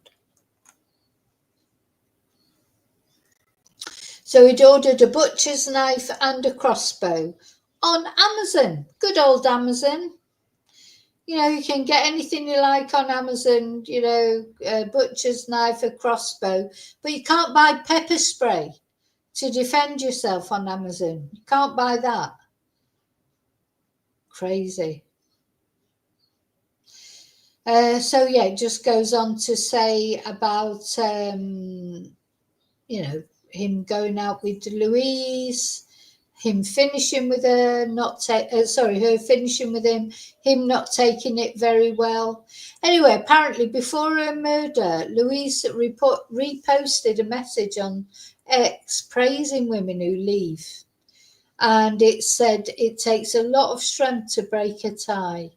So he'd ordered a butcher's knife and a crossbow on Amazon. Good old Amazon. You know, you can get anything you like on Amazon, you know, a butcher's knife, a crossbow, but you can't buy pepper spray to defend yourself on Amazon. You can't buy that. Crazy. So yeah, it just goes on to say about, you know, him going out with Louise, him finishing with her, her finishing with him not taking it very well. Anyway, apparently before her murder, Louise reposted a message on X praising women who leave. And it said, it takes a lot of strength to break a tie.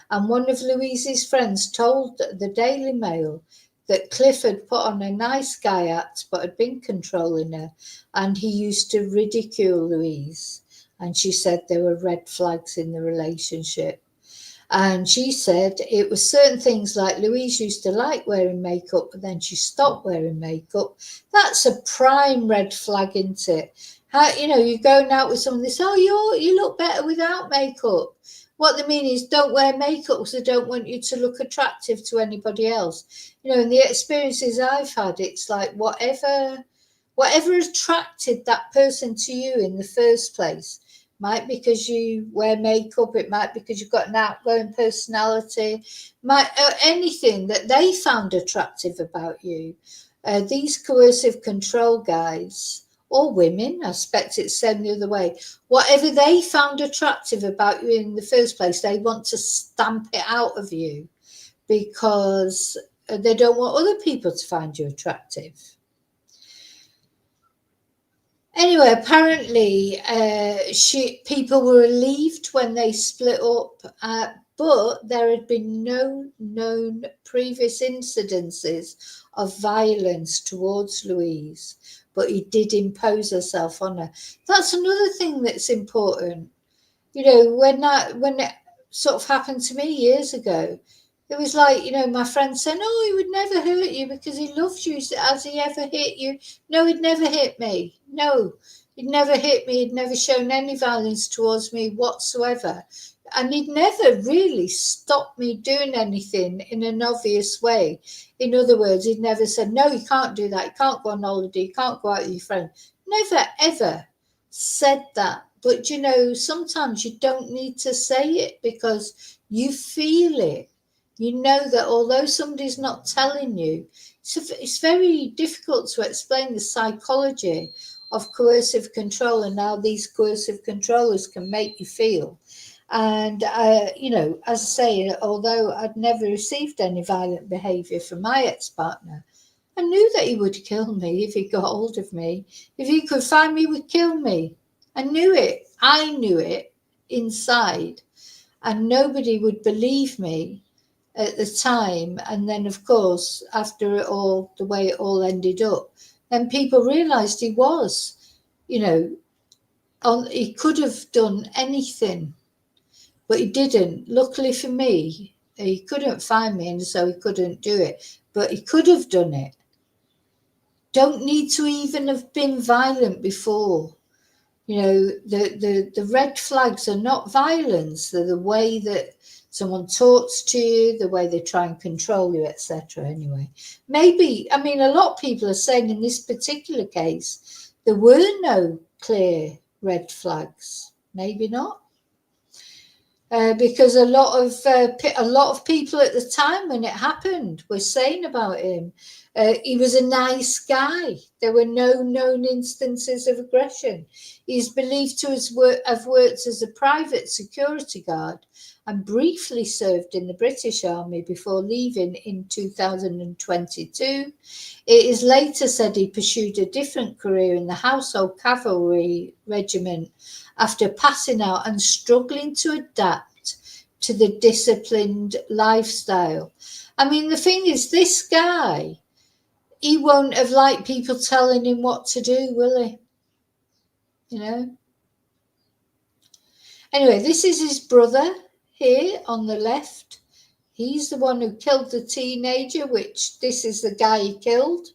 And one of Louise's friends told the Daily Mail that Clifford put on a nice guy act but had been controlling her, and he used to ridicule Louise. And she said there were red flags in the relationship. And she said it was certain things like Louise used to like wearing makeup, but then she stopped wearing makeup. That's a prime red flag, isn't it? How, you know, you're going out with someone, they say, oh, you look better without makeup. What they mean is don't wear makeup because they don't want you to look attractive to anybody else. You know, in the experiences I've had, it's like whatever attracted that person to you in the first place, might because you wear makeup, it might because you've got an outgoing personality, anything that they found attractive about you. These coercive control guys, or women, I suspect it's same the other way, whatever they found attractive about you in the first place, they want to stamp it out of you because they don't want other people to find you attractive. Anyway, apparently people were relieved when they split up, but there had been no known previous incidences of violence towards Louise, but he did impose himself on her. That's another thing that's important. You know, when it sort of happened to me years ago, it was like, you know, my friend said, oh, he would never hurt you because he loves you. Has he ever hit you? No, he'd never hit me. No, he'd never hit me. He'd never shown any violence towards me whatsoever. And he'd never really stopped me doing anything in an obvious way. In other words, he'd never said, no, you can't do that. You can't go on holiday. You can't go out with your friend. Never, ever said that. But, you know, sometimes you don't need to say it because you feel it. You know that although somebody's not telling you, it's very difficult to explain the psychology of coercive control and how these coercive controllers can make you feel. And, you know, as I say, although I'd never received any violent behaviour from my ex-partner, I knew that he would kill me if he got hold of me. If he could find me, he would kill me. I knew it. I knew it inside. And nobody would believe me at the time. And then, of course, after it all, the way it all ended up, then people realised he was, you know, he could have done anything. But he didn't. Luckily for me, he couldn't find me, and so he couldn't do it. But he could have done it. Don't need to even have been violent before. You know, the red flags are not violence. They're the way that someone talks to you, the way they try and control you, etc. Anyway, maybe, I mean, a lot of people are saying in this particular case, there were no clear red flags. Maybe not. Because a lot of people at the time when it happened were saying about him, He was a nice guy. There were no known instances of aggression. He is believed to have worked as a private security guard and briefly served in the British Army before leaving in 2022. It is later said he pursued a different career in the Household Cavalry Regiment after passing out and struggling to adapt to the disciplined lifestyle. I mean, the thing is, this guy, he won't have liked people telling him what to do, will he? You know? Anyway, this is his brother here on the left. He's the one who killed the teenager, which this is the guy he killed.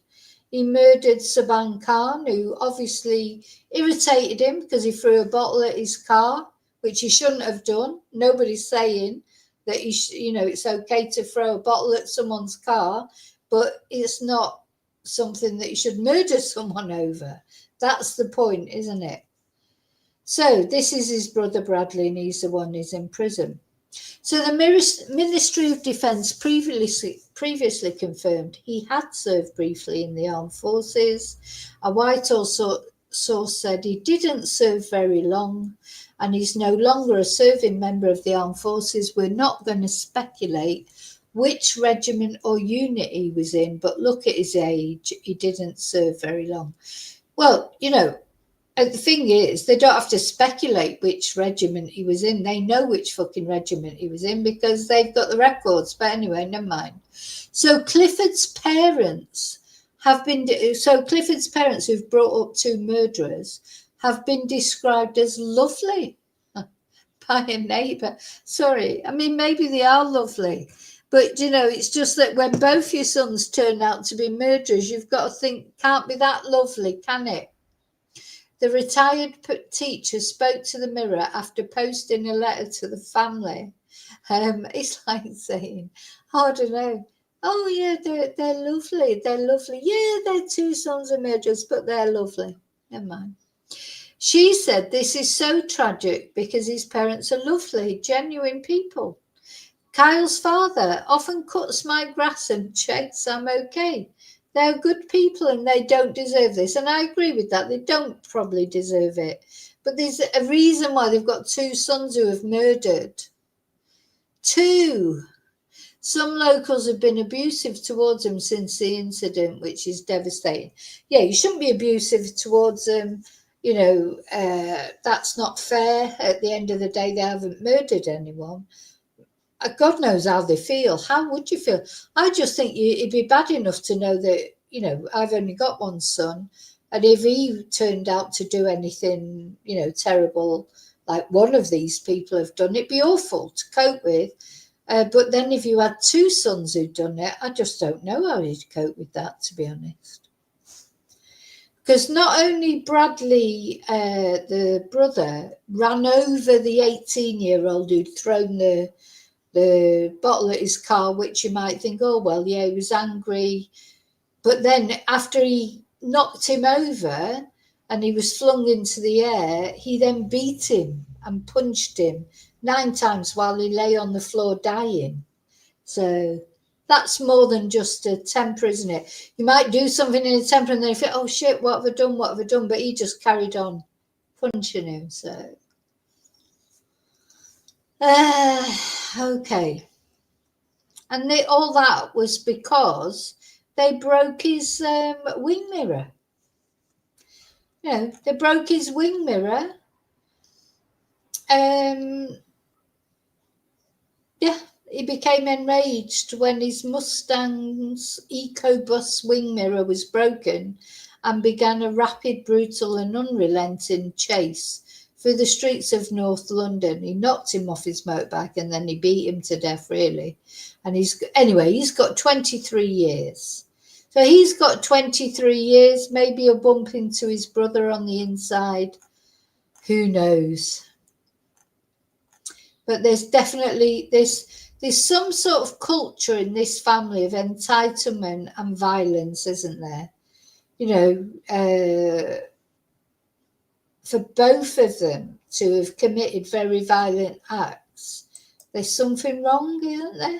He murdered Saban Khan, who obviously irritated him because he threw a bottle at his car, which he shouldn't have done. Nobody's saying that it's okay to throw a bottle at someone's car, but it's not something that you should murder someone over. That's the point, isn't it? So this is his brother Bradley, and he's the one who's in prison. So the Ministry of Defence previously confirmed he had served briefly in the armed forces. A Whitehall source said he didn't serve very long and he's no longer a serving member of the armed forces. We're not going to speculate which regiment or unit he was in, but look at his age. He didn't serve very long. Well, the thing is, they don't have to speculate which regiment he was in. They know which fucking regiment he was in because they've got the records. But anyway, never mind. So Clifford's parents, who've brought up two murderers, have been described as lovely by a neighbour. Sorry, I mean, maybe they are lovely. But, it's just that when both your sons turn out to be murderers, you've got to think, can't be that lovely, can it? The retired teacher spoke to the Mirror after posting a letter to the family. It's like saying, I don't know. Oh, yeah, they're lovely. They're lovely. Yeah, their two sons are murderers, but they're lovely. Never mind. She said, this is so tragic because his parents are lovely, genuine people. Kyle's father often cuts my grass and checks I'm okay. They're good people and they don't deserve this. And I agree with that. They don't probably deserve it. But there's a reason why they've got two sons who have murdered. Two. Some locals have been abusive towards them since the incident, which is devastating. Yeah, you shouldn't be abusive towards them. That's not fair. At the end of the day, they haven't murdered anyone. God knows how they feel. How would you feel? I just think it'd be bad enough to know that, I've only got one son. And if he turned out to do anything, terrible, like one of these people have done, it'd be awful to cope with. But then if you had two sons who'd done it, I just don't know how you'd cope with that, to be honest. Because not only Bradley, the brother, ran over the 18-year-old who'd thrown the bottle at his car, which you might think, oh, well, yeah, he was angry. But then after he knocked him over and he was flung into the air, he then beat him and punched him 9 times while he lay on the floor dying. So that's more than just a temper, isn't it? You might do something in a temper and then you think, oh, shit, what have I done? What have I done? But he just carried on punching him, so... okay. And all that was because they broke his wing mirror. They broke his wing mirror. He became enraged when his Mustang's EcoBus wing mirror was broken and began a rapid, brutal and unrelenting chase through the streets of North London. He knocked him off his motorbike and then he beat him to death, really. And he's got 23 years. So he's got 23 years, maybe a bump into his brother on the inside. Who knows? But there's definitely there's some sort of culture in this family of entitlement and violence, isn't there? For both of them to have committed very violent acts, there's something wrong, isn't there?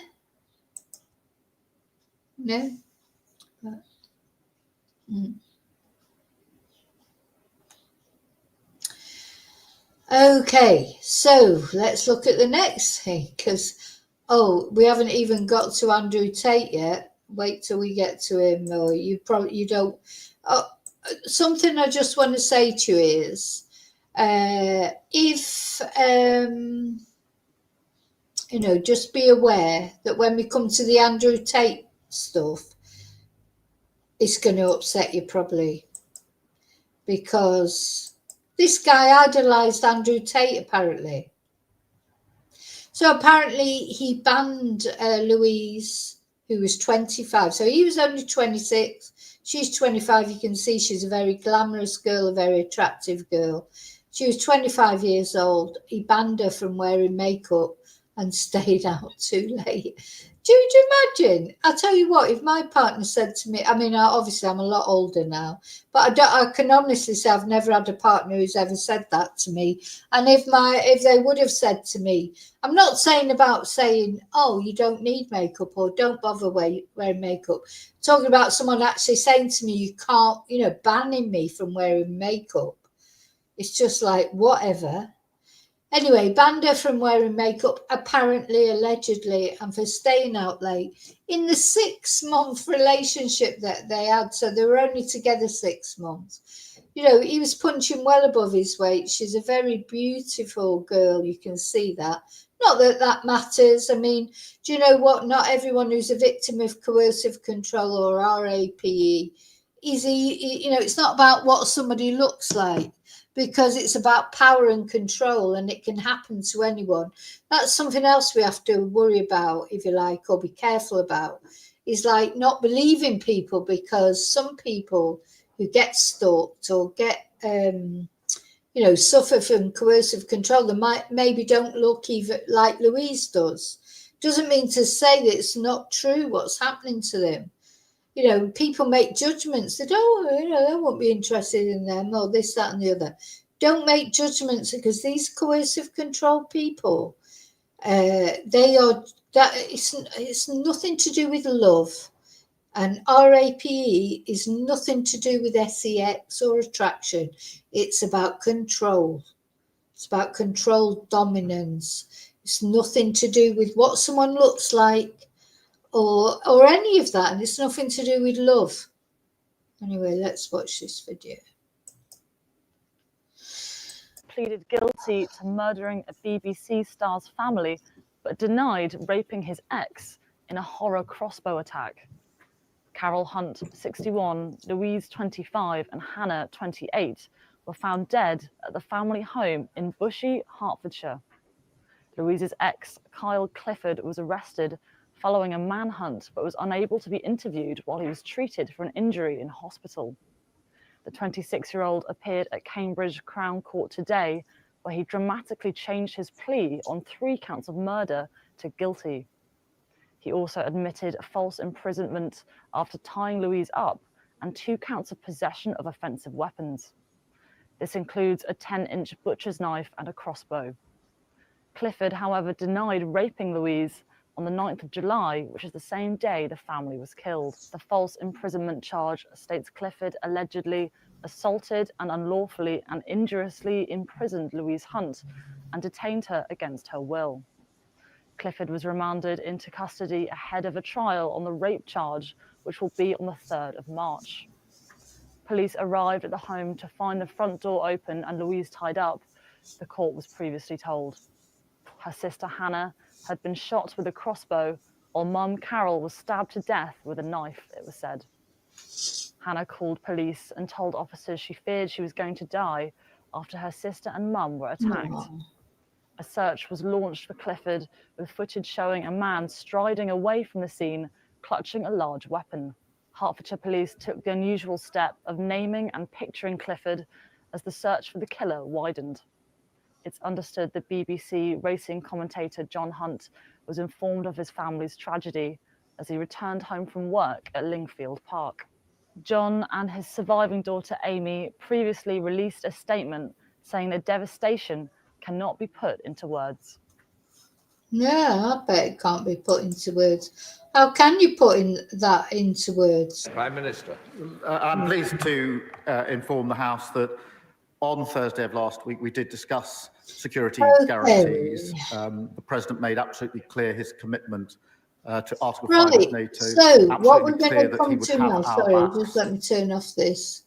No. Okay, so let's look at the next thing, because we haven't even got to Andrew Tate yet. Wait till we get to him, or you don't. Something I just want to say to you is, if just be aware that when we come to the Andrew Tate stuff, it's going to upset you probably, because this guy idolized Andrew Tate apparently. So apparently he banned Louise, who was 25. So he was only 26. She's 25. You can see she's a very glamorous girl, a very attractive girl. She was 25 years old. He banned her from wearing makeup and stayed out too late. Do you imagine? I tell you what, if my partner said to me, I mean, obviously I'm a lot older now, but I can honestly say I've never had a partner who's ever said that to me. And if they would have said to me, I'm not saying about saying, oh, you don't need makeup or don't bother wearing makeup. I'm talking about someone actually saying to me, you can't, banning me from wearing makeup. It's just like, whatever. Anyway, banned her from wearing makeup, apparently, allegedly, and for staying out late in the 6-month relationship that they had. So they were only together 6 months. He was punching well above his weight. She's a very beautiful girl. You can see that. Not that that matters. I mean, do you know what? Not everyone who's a victim of coercive control or RAPE it's not about what somebody looks like, because it's about power and control, and it can happen to anyone. That's something else we have to worry about, if you like, or be careful about, is like not believing people, because some people who get stalked or get, suffer from coercive control, they maybe don't look even like Louise does. Doesn't mean to say that it's not true what's happening to them. People make judgments that, I won't be interested in them, or this, that, and the other. Don't make judgments, because these coercive control people, it's nothing to do with love. And RAPE is nothing to do with sex or attraction. It's about control. It's about control, dominance. It's nothing to do with what someone looks like, or any of that, and it's nothing to do with love. Anyway, let's watch this video. Pleaded guilty to murdering a BBC star's family, but denied raping his ex in a horror crossbow attack. Carol Hunt, 61, Louise, 25, and Hannah, 28, were found dead at the family home in Bushey, Hertfordshire. Louise's ex, Kyle Clifford, was arrested following a manhunt, but was unable to be interviewed while he was treated for an injury in hospital. The 26-year-old appeared at Cambridge Crown Court today, where he dramatically changed his plea on 3 counts of murder to guilty. He also admitted false imprisonment after tying Louise up and 2 counts of possession of offensive weapons. This includes a 10-inch butcher's knife and a crossbow. Clifford, however, denied raping Louise on the 9th of July, which is the same day the family was killed. The false imprisonment charge states Clifford allegedly assaulted and unlawfully and injuriously imprisoned Louise Hunt and detained her against her will. Clifford was remanded into custody ahead of a trial on the rape charge, which will be on the 3rd of March. Police arrived at the home to find the front door open and Louise tied up, the court was previously told. Her sister Hannah had been shot with a crossbow, while mum Carol was stabbed to death with a knife, it was said. Hannah called police and told officers she feared she was going to die after her sister and mum were attacked. Oh. A search was launched for Clifford, with footage showing a man striding away from the scene, clutching a large weapon. Hertfordshire police took the unusual step of naming and picturing Clifford as the search for the killer widened. It's understood that BBC racing commentator John Hunt was informed of his family's tragedy as he returned home from work at Lingfield Park. John and his surviving daughter Amy previously released a statement saying their devastation cannot be put into words. No, I bet it can't be put into words. How can you put that into words? Prime Minister. I'm pleased to inform the House that on Thursday of last week we did discuss security guarantees. The President made absolutely clear his commitment to Article 5 of NATO. So what we're Absolutely going clear to that he come would to have now, our sorry, backs. just let me turn off this.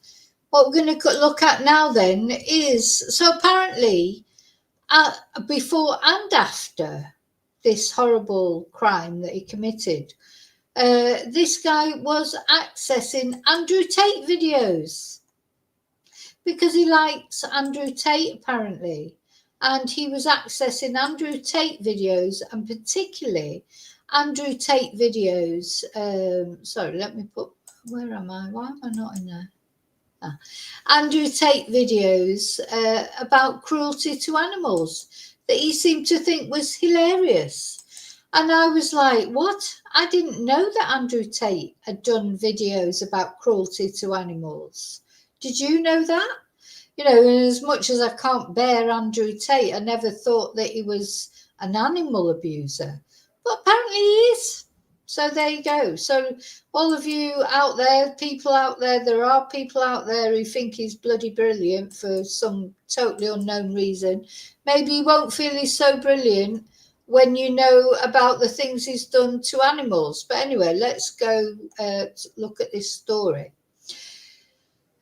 What we're going to look at now then is, so apparently before and after this horrible crime that he committed, this guy was accessing Andrew Tate videos because he likes Andrew Tate apparently, and he was accessing Andrew Tate videos, and particularly Andrew Tate videos. Sorry, let me put, where am I? Why am I not in there? Andrew Tate videos about cruelty to animals that he seemed to think was hilarious. And I was like, what? I didn't know that Andrew Tate had done videos about cruelty to animals. Did you know that? You know, and as much as I can't bear Andrew Tate, I never thought that he was an animal abuser. But apparently he is. So there you go. So all of you out there, people out there, there are people out there who think he's bloody brilliant for some totally unknown reason. Maybe you won't feel he's so brilliant when you know about the things he's done to animals. But anyway, let's go look at this story.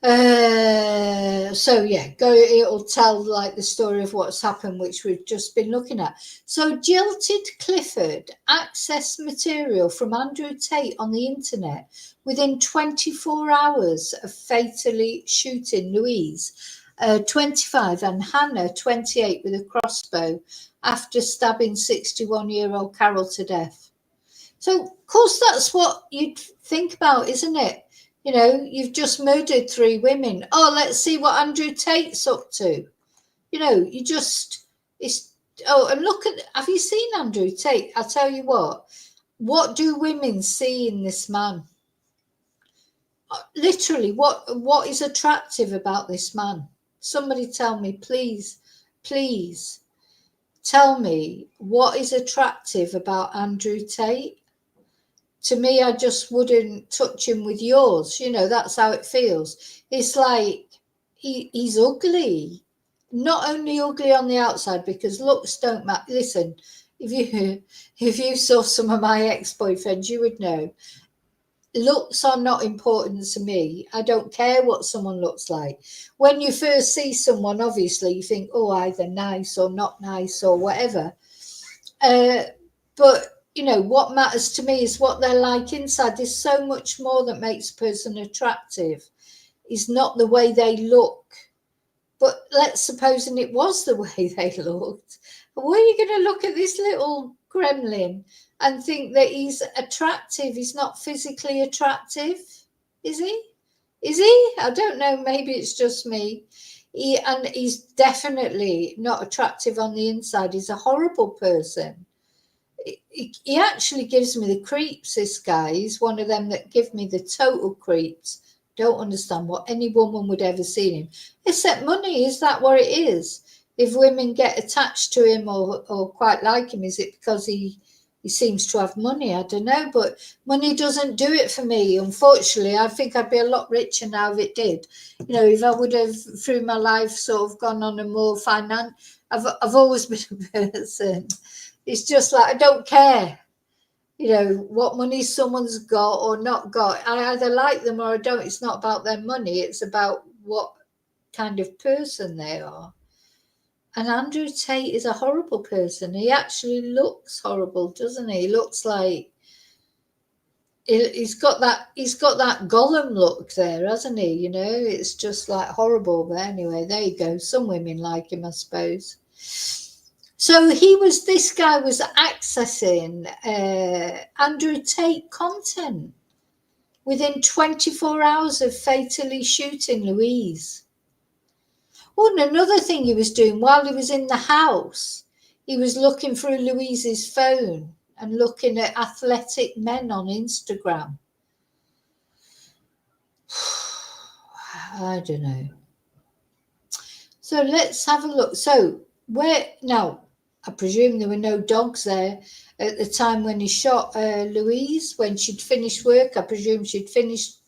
So yeah, it'll tell like the story of what's happened, which we've just been looking at. So jilted Clifford accessed material from Andrew Tate on the internet within 24 hours of fatally shooting Louise, 25, and Hannah, 28, with a crossbow after stabbing 61-year-old Carol to death. So of course that's what you'd think about, isn't it? You know, you've just murdered 3 women. Oh, let's see what Andrew Tate's up to. You know, and look at, have you seen Andrew Tate? I'll tell you what do women see in this man? Literally, what is attractive about this man? Somebody tell me, please tell me what is attractive about Andrew Tate. To me, I just wouldn't touch him with yours. You know, that's how it feels. It's like he's ugly. Not only ugly on the outside, because looks don't matter. Listen, if you saw some of my ex-boyfriends, you would know. Looks are not important to me. I don't care what someone looks like. When you first see someone, obviously, you think, oh, either nice or not nice or whatever. But you know, what matters to me is what they're like inside. There's so much more that makes a person attractive. It's not the way they look. But let's supposing it was the way they looked. Were you going to look at this little gremlin and think that he's attractive? He's not physically attractive, is he? Is he? I don't know. Maybe it's just me. He's definitely not attractive on the inside. He's a horrible person. He actually gives me the creeps, this guy. He's one of them that give me the total creeps. Don't understand what any woman would ever see in him. Except money, is that what it is? If women get attached to him or quite like him, is it because he seems to have money? I don't know, but money doesn't do it for me, unfortunately. I think I'd be a lot richer now if it did. You know, if I would have, through my life, sort of gone on a more I've always been a person. It's just like, I don't care, you know, what money someone's got or not got. I either like them or I don't. It's not about their money. It's about what kind of person they are. And Andrew Tate is a horrible person. He actually looks horrible, doesn't he? He looks like he's got that Gollum look there, hasn't he? You know, it's just like horrible. But anyway, there you go. Some women like him, I suppose. So this guy was accessing Andrew Tate content within 24 hours of fatally shooting Louise. Oh, and another thing he was doing while he was in the house, he was looking through Louise's phone and looking at athletic men on Instagram. I don't know. So let's have a look. So now, I presume there were no dogs there at the time when he shot Louise. When she'd finished work, I presume she'd finished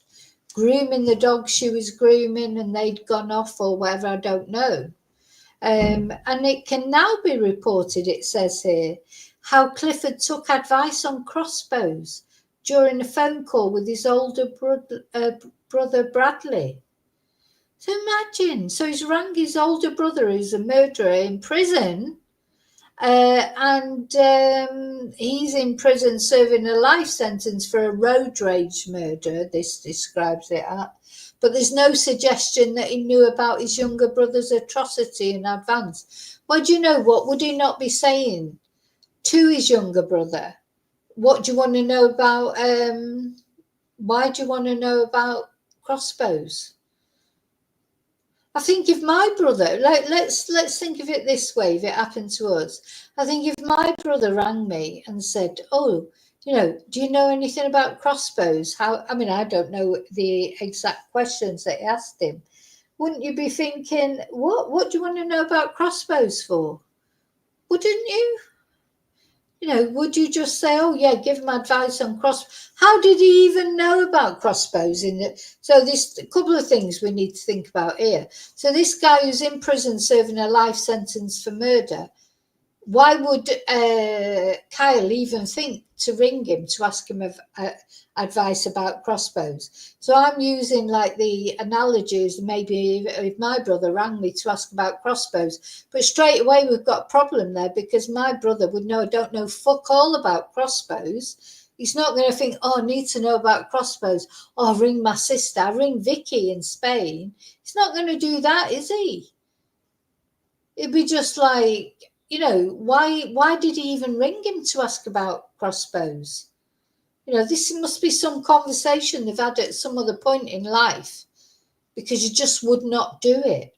grooming the dog she was grooming and they'd gone off or whatever, I don't know. And it can now be reported, it says here, how Clifford took advice on crossbows during a phone call with his older brother Bradley. So imagine, so he's rang his older brother who's a murderer in prison, and he's in prison serving a life sentence for a road rage murder, this describes it at. But there's no suggestion that he knew about his younger brother's atrocity in advance. Well, do you know what would he not be saying to his younger brother? What do you want to know about, why do you want to know about crossbows? I think if my brother, let's think of it this way, if it happened to us, I think if my brother rang me and said, oh, you know, do you know anything about crossbows? I don't know the exact questions that he asked him. Wouldn't you be thinking, what do you want to know about crossbows for? Wouldn't you? You know, would you just say, oh, yeah, give him advice on How did he even know about crossbows? So there's a couple of things we need to think about here. So this guy who's in prison serving a life sentence for murder, why would Kyle even think to ring him to ask him advice about crossbows? So I'm using like the analogies, maybe if my brother rang me to ask about crossbows, but straight away we've got a problem there because my brother would know, I don't know fuck all about crossbows. He's not going to think, oh, I need to know about crossbows. Oh, ring my sister, ring Vicky in Spain. He's not going to do that, is he? It'd be just like, you know, why did he even ring him to ask about crossbows? You know, this must be some conversation they've had at some other point in life because you just would not do it.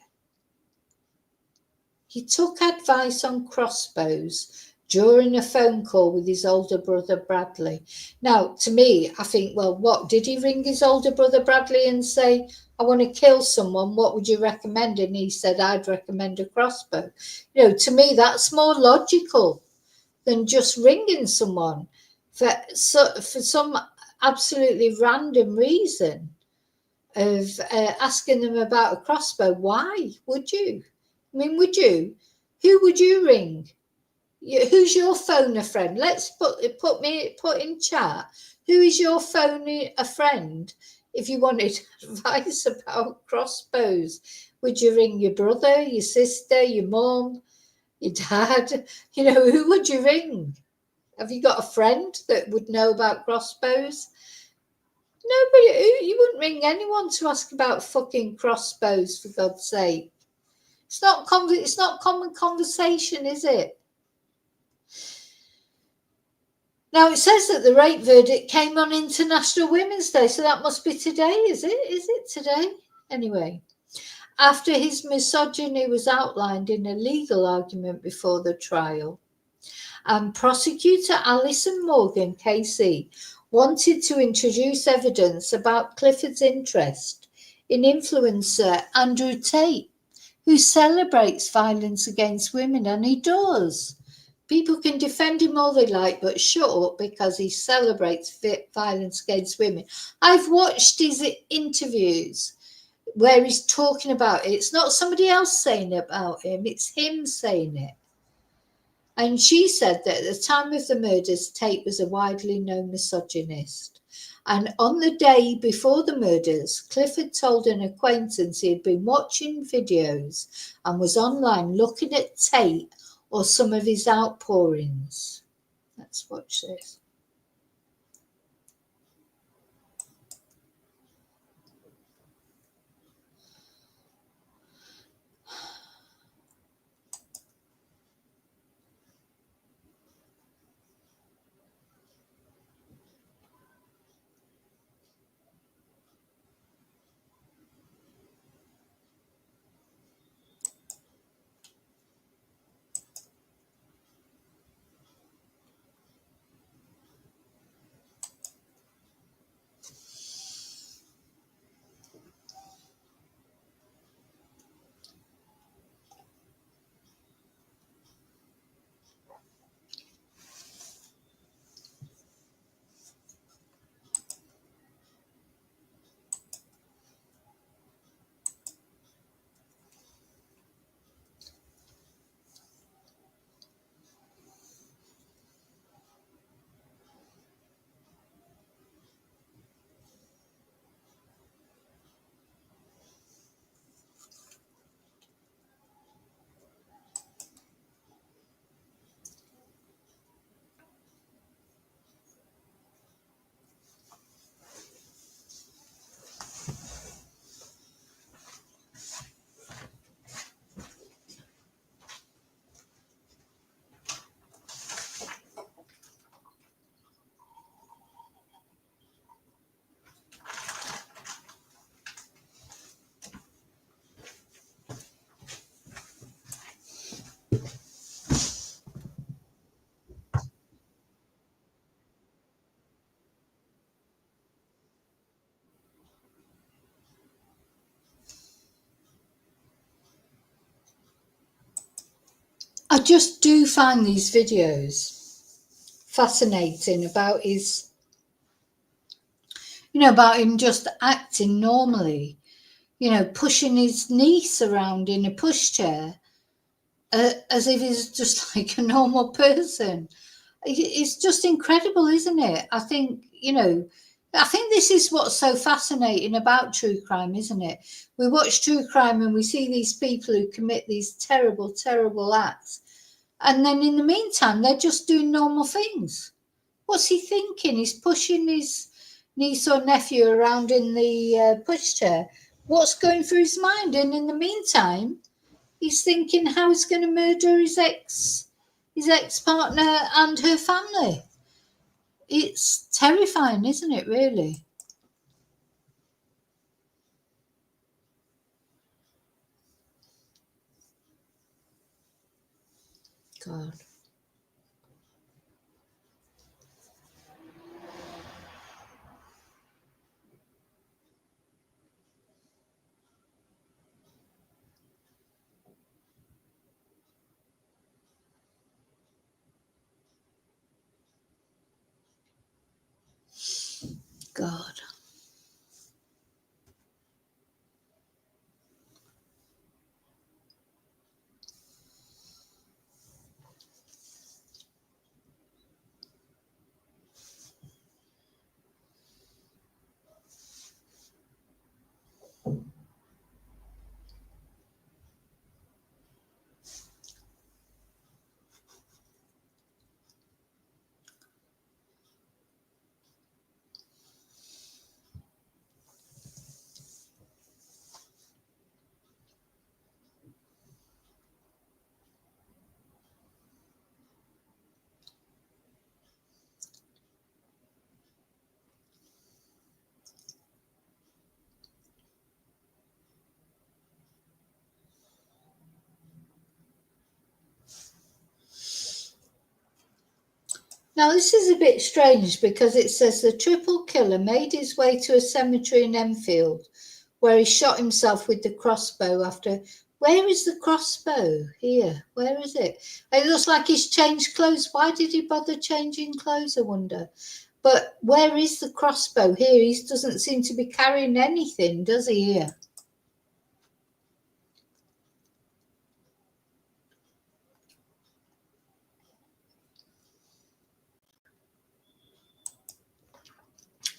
He took advice on crossbows during a phone call with his older brother Bradley. Now, to me, I think, well, what, did he ring his older brother Bradley and say, I want to kill someone, what would you recommend? And he said, I'd recommend a crossbow. You know, to me, that's more logical than just ringing someone for some absolutely random reason of asking them about a crossbow. Why would you? I mean, would you? Who would you ring? Who's your phone a friend? Let's put in chat. Who is your phone a friend? If you wanted advice about crossbows, would you ring your brother, your sister, your mum, your dad? You know, who would you ring? Have you got a friend that would know about crossbows? Nobody. You wouldn't ring anyone to ask about fucking crossbows, for God's sake. It's not common conversation, is it? Now, it says that the rape verdict came on International Women's Day, so that must be today, is it? Is it today? Anyway, after his misogyny was outlined in a legal argument before the trial, and prosecutor Alison Morgan, KC, wanted to introduce evidence about Clifford's interest in influencer Andrew Tate, who celebrates violence against women, and he does. People can defend him all they like, but shut up because he celebrates violence against women. I've watched his interviews where he's talking about it. It's not somebody else saying about him, it's him saying it. And she said that at the time of the murders, Tate was a widely known misogynist. And on the day before the murders, Clifford told an acquaintance he had been watching videos and was online looking at Tate or some of his outpourings. Let's watch this. I just do find these videos fascinating about his, about him just acting normally, pushing his niece around in a pushchair as if he's just like a normal person. It's just incredible, isn't it? I think this is what's so fascinating about true crime, isn't it? We watch true crime and we see these people who commit these terrible, terrible acts. And then in the meantime, they're just doing normal things. What's he thinking? He's pushing his niece or nephew around in the pushchair. What's going through his mind? And in the meantime, he's thinking how he's going to murder his ex-partner and her family. It's terrifying, isn't it, really? God. God. Now, this is a bit strange because it says the triple killer made his way to a cemetery in Enfield where he shot himself with the crossbow after... Where is the crossbow? Here. Where is it? It looks like he's changed clothes. Why did he bother changing clothes, I wonder? But where is the crossbow? Here, he doesn't seem to be carrying anything, does he, here?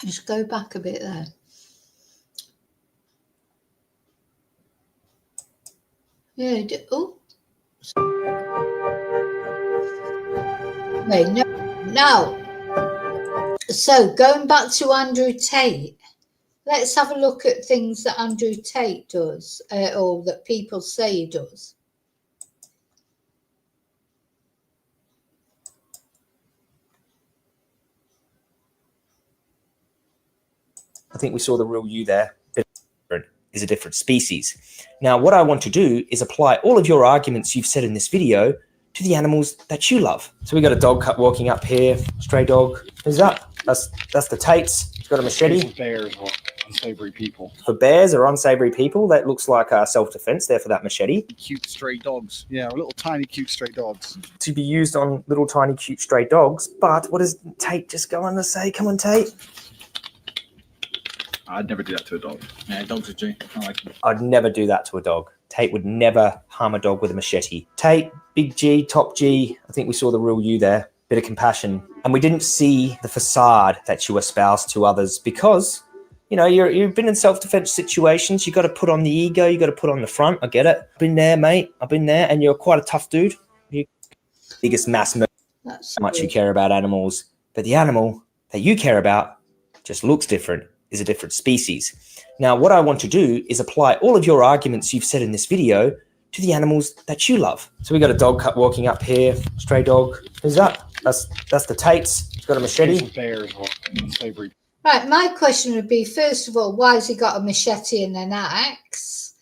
Just go back a bit there. Yeah. Oh. Wait, no. Now. So going back to Andrew Tate, let's have a look at things that Andrew Tate does, or that people say he does. I think we saw the real you there. Is a different species. Now, what I want to do is apply all of your arguments you've said in this video to the animals that you love. So we got a dog walking up here, stray dog. Who's that? That's the Tates. He's got a machete. Bears or unsavory people. For bears or unsavory people, that looks like self-defense there for that machete. Cute stray dogs. Yeah, little tiny cute stray dogs. To be used on little tiny cute stray dogs. But what does Tate just go on to say? Come on, Tate. I'd never do that to a dog. Yeah, dogs are G. I like them. I'd never do that to a dog. Tate would never harm a dog with a machete. Tate, big G, top G. I think we saw the real you there. Bit of compassion. And we didn't see the facade that you espouse to others because, you've been in self-defense situations. You got to put on the ego. You got to put on the front. I get it. I've been there, mate. I've been there. And you're quite a tough dude. You're biggest mass murderer. That's how much you care about animals. But the animal that you care about just looks different. Is a different species. Now, what I want to do is apply all of your arguments you've said in this video to the animals that you love. So we got a dog walking up here, stray dog. Who's that? That's the Tates. He's got a machete. Bears or unsavory. Right, my question would be, first of all, why has he got a machete and an axe?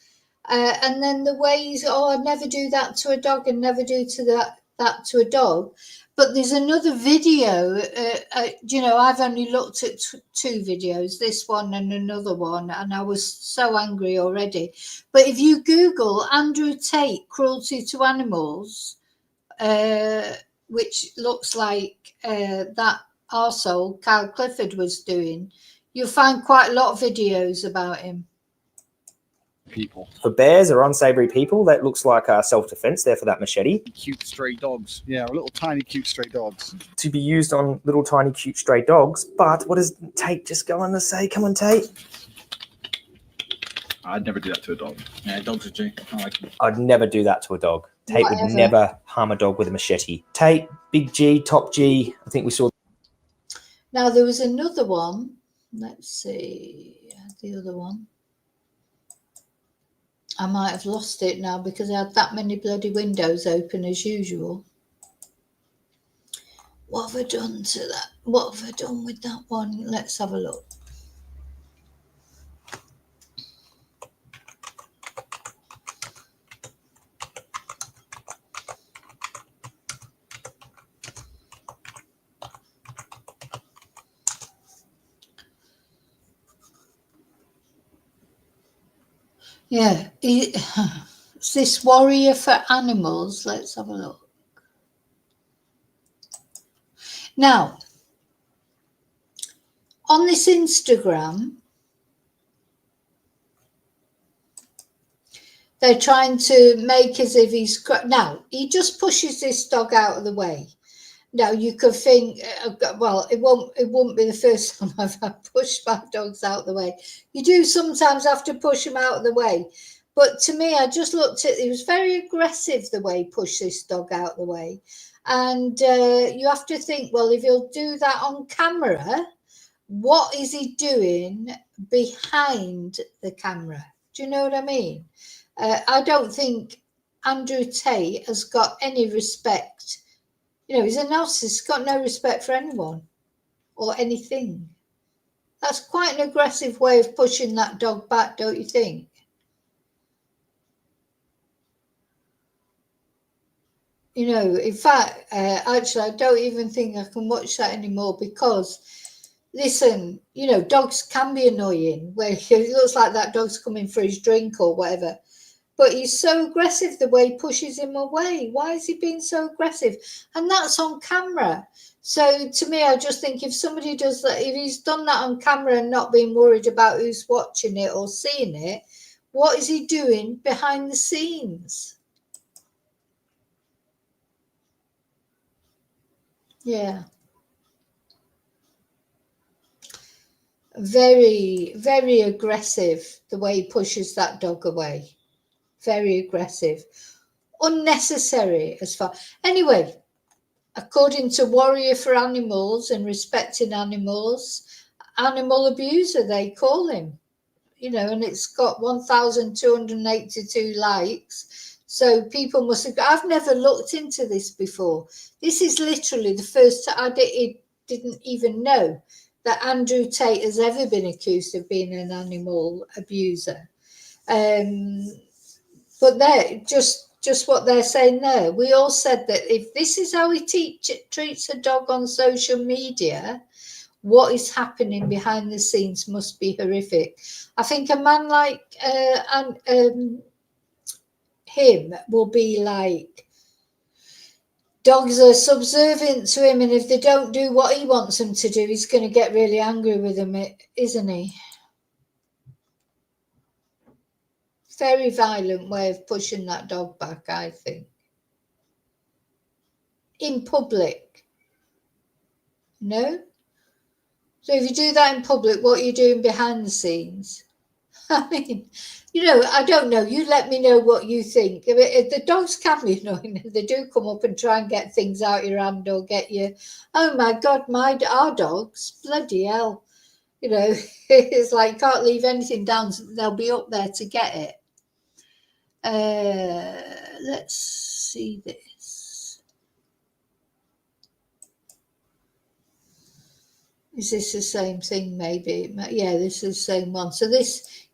And then the way he's, I'd never do that to a dog and never do that to a dog. But there's another video, I've only looked at two videos, this one and another one, and I was so angry already. But if you Google Andrew Tate cruelty to animals, which looks like that arsehole Kyle Clifford was doing, you'll find quite a lot of videos about him. People. For bears or unsavory people, that looks like self-defense there for that machete. Cute stray dogs. Yeah, little tiny cute stray dogs. To be used on little tiny cute stray dogs. But what does Tate just go on to say? Come on, Tate. I'd never do that to a dog. Yeah, dogs are G. I like them. I'd never do that to a dog. Tate would Whatever. never harm a dog with a machete. Tate, big G, top G. I think we saw. Now there was another one. Let's see the other one. I might have lost it now because I had that many bloody windows open as usual. What have I done to that? What have I done with that one? Let's have a look. Yeah, it's this warrior for animals. Let's have a look. Now, on this Instagram, they're trying to make as if he's... Now, he just pushes this dog out of the way. Now, you could think, well, it won't be the first time I've had pushed my dogs out of the way. You do sometimes have to push them out of the way. But to me, I just looked at it. It was very aggressive the way he pushed this dog out of the way. And you have to think, well, if he'll do that on camera, what is he doing behind the camera? Do you know what I mean? I don't think Andrew Tate has got any respect. You know, he's a narcissist, he's got no respect for anyone or anything. That's quite an aggressive way of pushing that dog back, don't you think? You know, in fact, actually, I don't even think I can watch that anymore because, listen, you know, dogs can be annoying where it looks like that dog's coming for his drink or whatever. But he's so aggressive the way he pushes him away. Why is he being so aggressive? And that's on camera. So to me, I just think if somebody does that, if he's done that on camera and not being worried about who's watching it or seeing it, what is he doing behind the scenes? Yeah. Very, very aggressive the way he pushes that dog away. Very aggressive. Unnecessary as far. Anyway, according to Warrior for Animals and Respecting Animals, animal abuser, they call him. You know, and it's got 1,282 likes. So people must have... I've never looked into this before. This is literally the first time. I didn't even know that Andrew Tate has ever been accused of being an animal abuser. But they're just what they're saying there. We all said that if this is how he treats a dog on social media, what is happening behind the scenes must be horrific. I think a man like him will be like, dogs are subservient to him, and if they don't do what he wants them to do, he's going to get really angry with them, isn't he? Very violent way of pushing that dog back, I think. In public. No? So if you do that in public, what are you doing behind the scenes? I mean, you know, I don't know. You let me know what you think. I mean, the dogs can be annoying. They do come up and try and get things out your hand or get you. Oh my God, our dogs, bloody hell. You know, it's like you can't leave anything down. They'll be up there to get it. Let's see this. Is this the same thing? Maybe. Yeah, this is the same one. So this,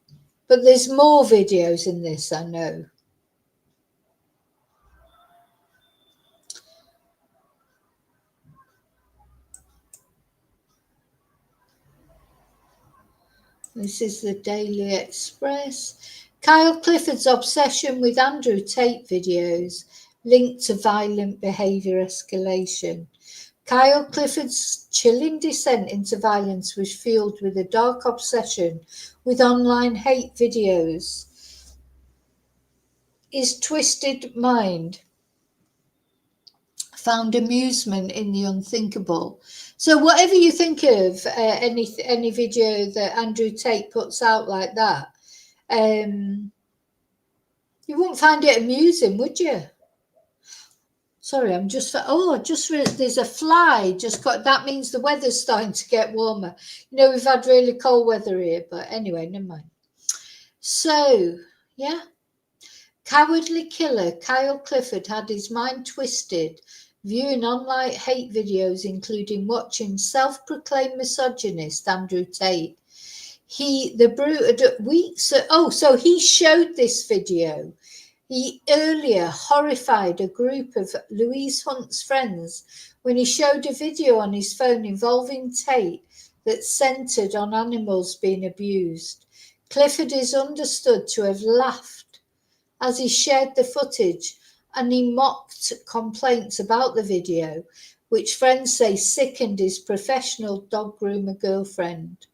but there's more videos in this, I know. This is the Daily Express. Kyle Clifford's obsession with Andrew Tate videos. linked to violent behaviour escalation. Kyle Clifford's chilling descent into violence was fueled with a dark obsession with online hate videos. His twisted mind found amusement in the unthinkable. So whatever you think of any video that Andrew Tate puts out like that, you wouldn't find it amusing, would you? Sorry, I'm just there's a fly just got, that means the weather's starting to get warmer. You know, we've had really cold weather here, but anyway, never mind. So, yeah. Cowardly killer Kyle Clifford had his mind twisted, viewing online hate videos, including watching self-proclaimed misogynist Andrew Tate. So he showed this video. He earlier horrified a group of Louise Hunt's friends when he showed a video on his phone involving Tate that centred on animals being abused. Clifford is understood to have laughed as he shared the footage, and he mocked complaints about the video, which friends say sickened his professional dog groomer girlfriend.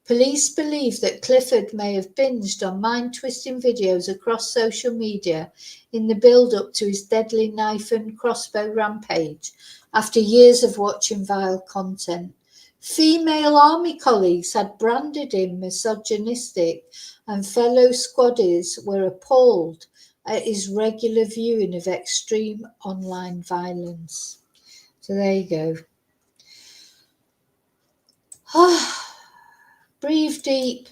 Police believe that Clifford may have binged on mind-twisting videos across social media in the build-up to his deadly knife and crossbow rampage after years of watching vile content. Female army colleagues had branded him misogynistic, and fellow squaddies were appalled at his regular viewing of extreme online violence. So there you go. Breathe deep.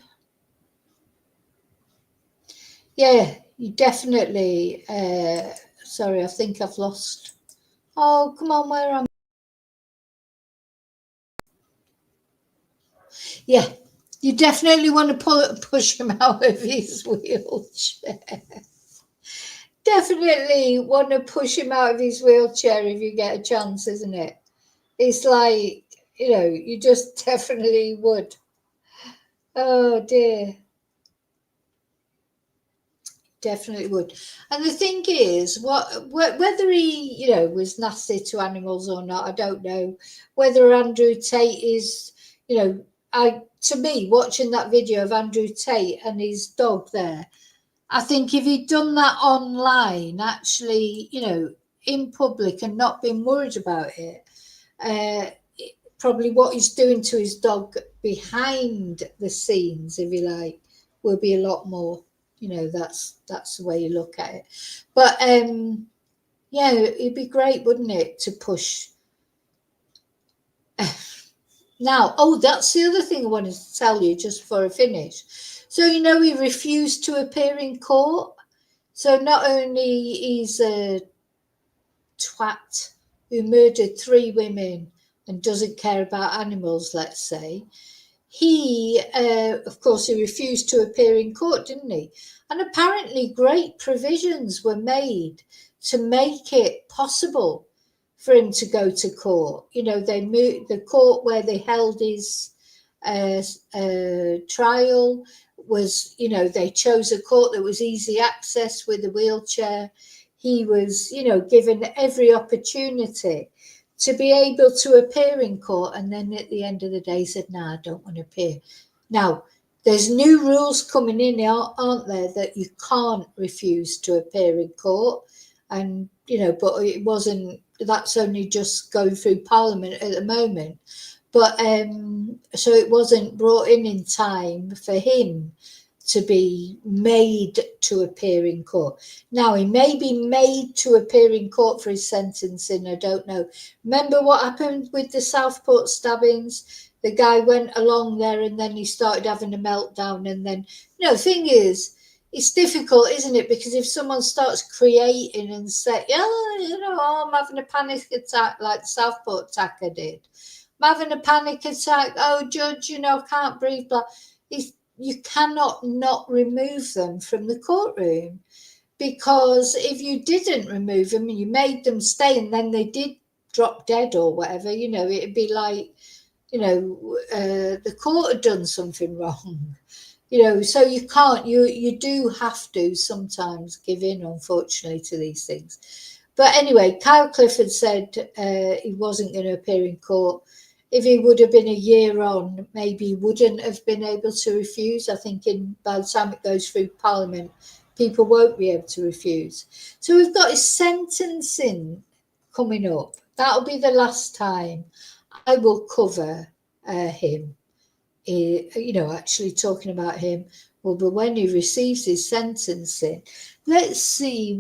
Yeah, you definitely, sorry, I think I've lost. Oh, come on, where am I? Yeah, you definitely want to push him out of his wheelchair. Definitely want to push him out of his wheelchair if you get a chance, isn't it? It's like, you know, you just definitely would. Oh dear. Definitely would. And the thing is, whether he, you know, was nasty to animals or not, I don't know. Whether Andrew Tate is, you know, to me, watching that video of Andrew Tate and his dog there, I think if he'd done that online, actually, you know, in public and not been worried about it, probably what he's doing to his dog behind the scenes, if you like, will be a lot more. You know, that's the way you look at it. But yeah, it'd be great, wouldn't it, to push. Now, that's the other thing I wanted to tell you just before I finish. So, you know, he refused to appear in court. So not only he's a twat who murdered 3 women and doesn't care about animals, let's say, he, of course, he refused to appear in court, didn't he? And apparently great provisions were made to make it possible for him to go to court. You know, they moved the court where they held his trial was, you know, they chose a court that was easy access with a wheelchair. He was, you know, given every opportunity to be able to appear in court, and then at the end of the day said, "No, I don't want to appear." Now, there's new rules coming in, aren't there, that you can't refuse to appear in court, and you know, but it wasn't. That's only just going through Parliament at the moment, but so it wasn't brought in time for him to be made to appear in court. Now, he may be made to appear in court for his sentencing, I don't know. Remember what happened with the Southport stabbings? The guy went along there and then he started having a meltdown, and then, you know, the thing is, it's difficult, isn't it? Because if someone starts creating and say, "Oh, you know, I'm having a panic attack," like the Southport attacker did. "I'm having a panic attack. Oh, judge, you know, I can't breathe," blah. You cannot not remove them from the courtroom, because if you didn't remove them and you made them stay and then they did drop dead or whatever, you know, it'd be like, you know, the court had done something wrong, you know. So you can't, you do have to sometimes give in, unfortunately, to these things. But anyway, Kyle Clifford said he wasn't going to appear in court. If he would have been a year on, maybe he wouldn't have been able to refuse. I think by the time it goes through Parliament, people won't be able to refuse. So we've got his sentencing coming up. That'll be the last time I will cover him. Actually talking about him will be when he receives his sentencing. Let's see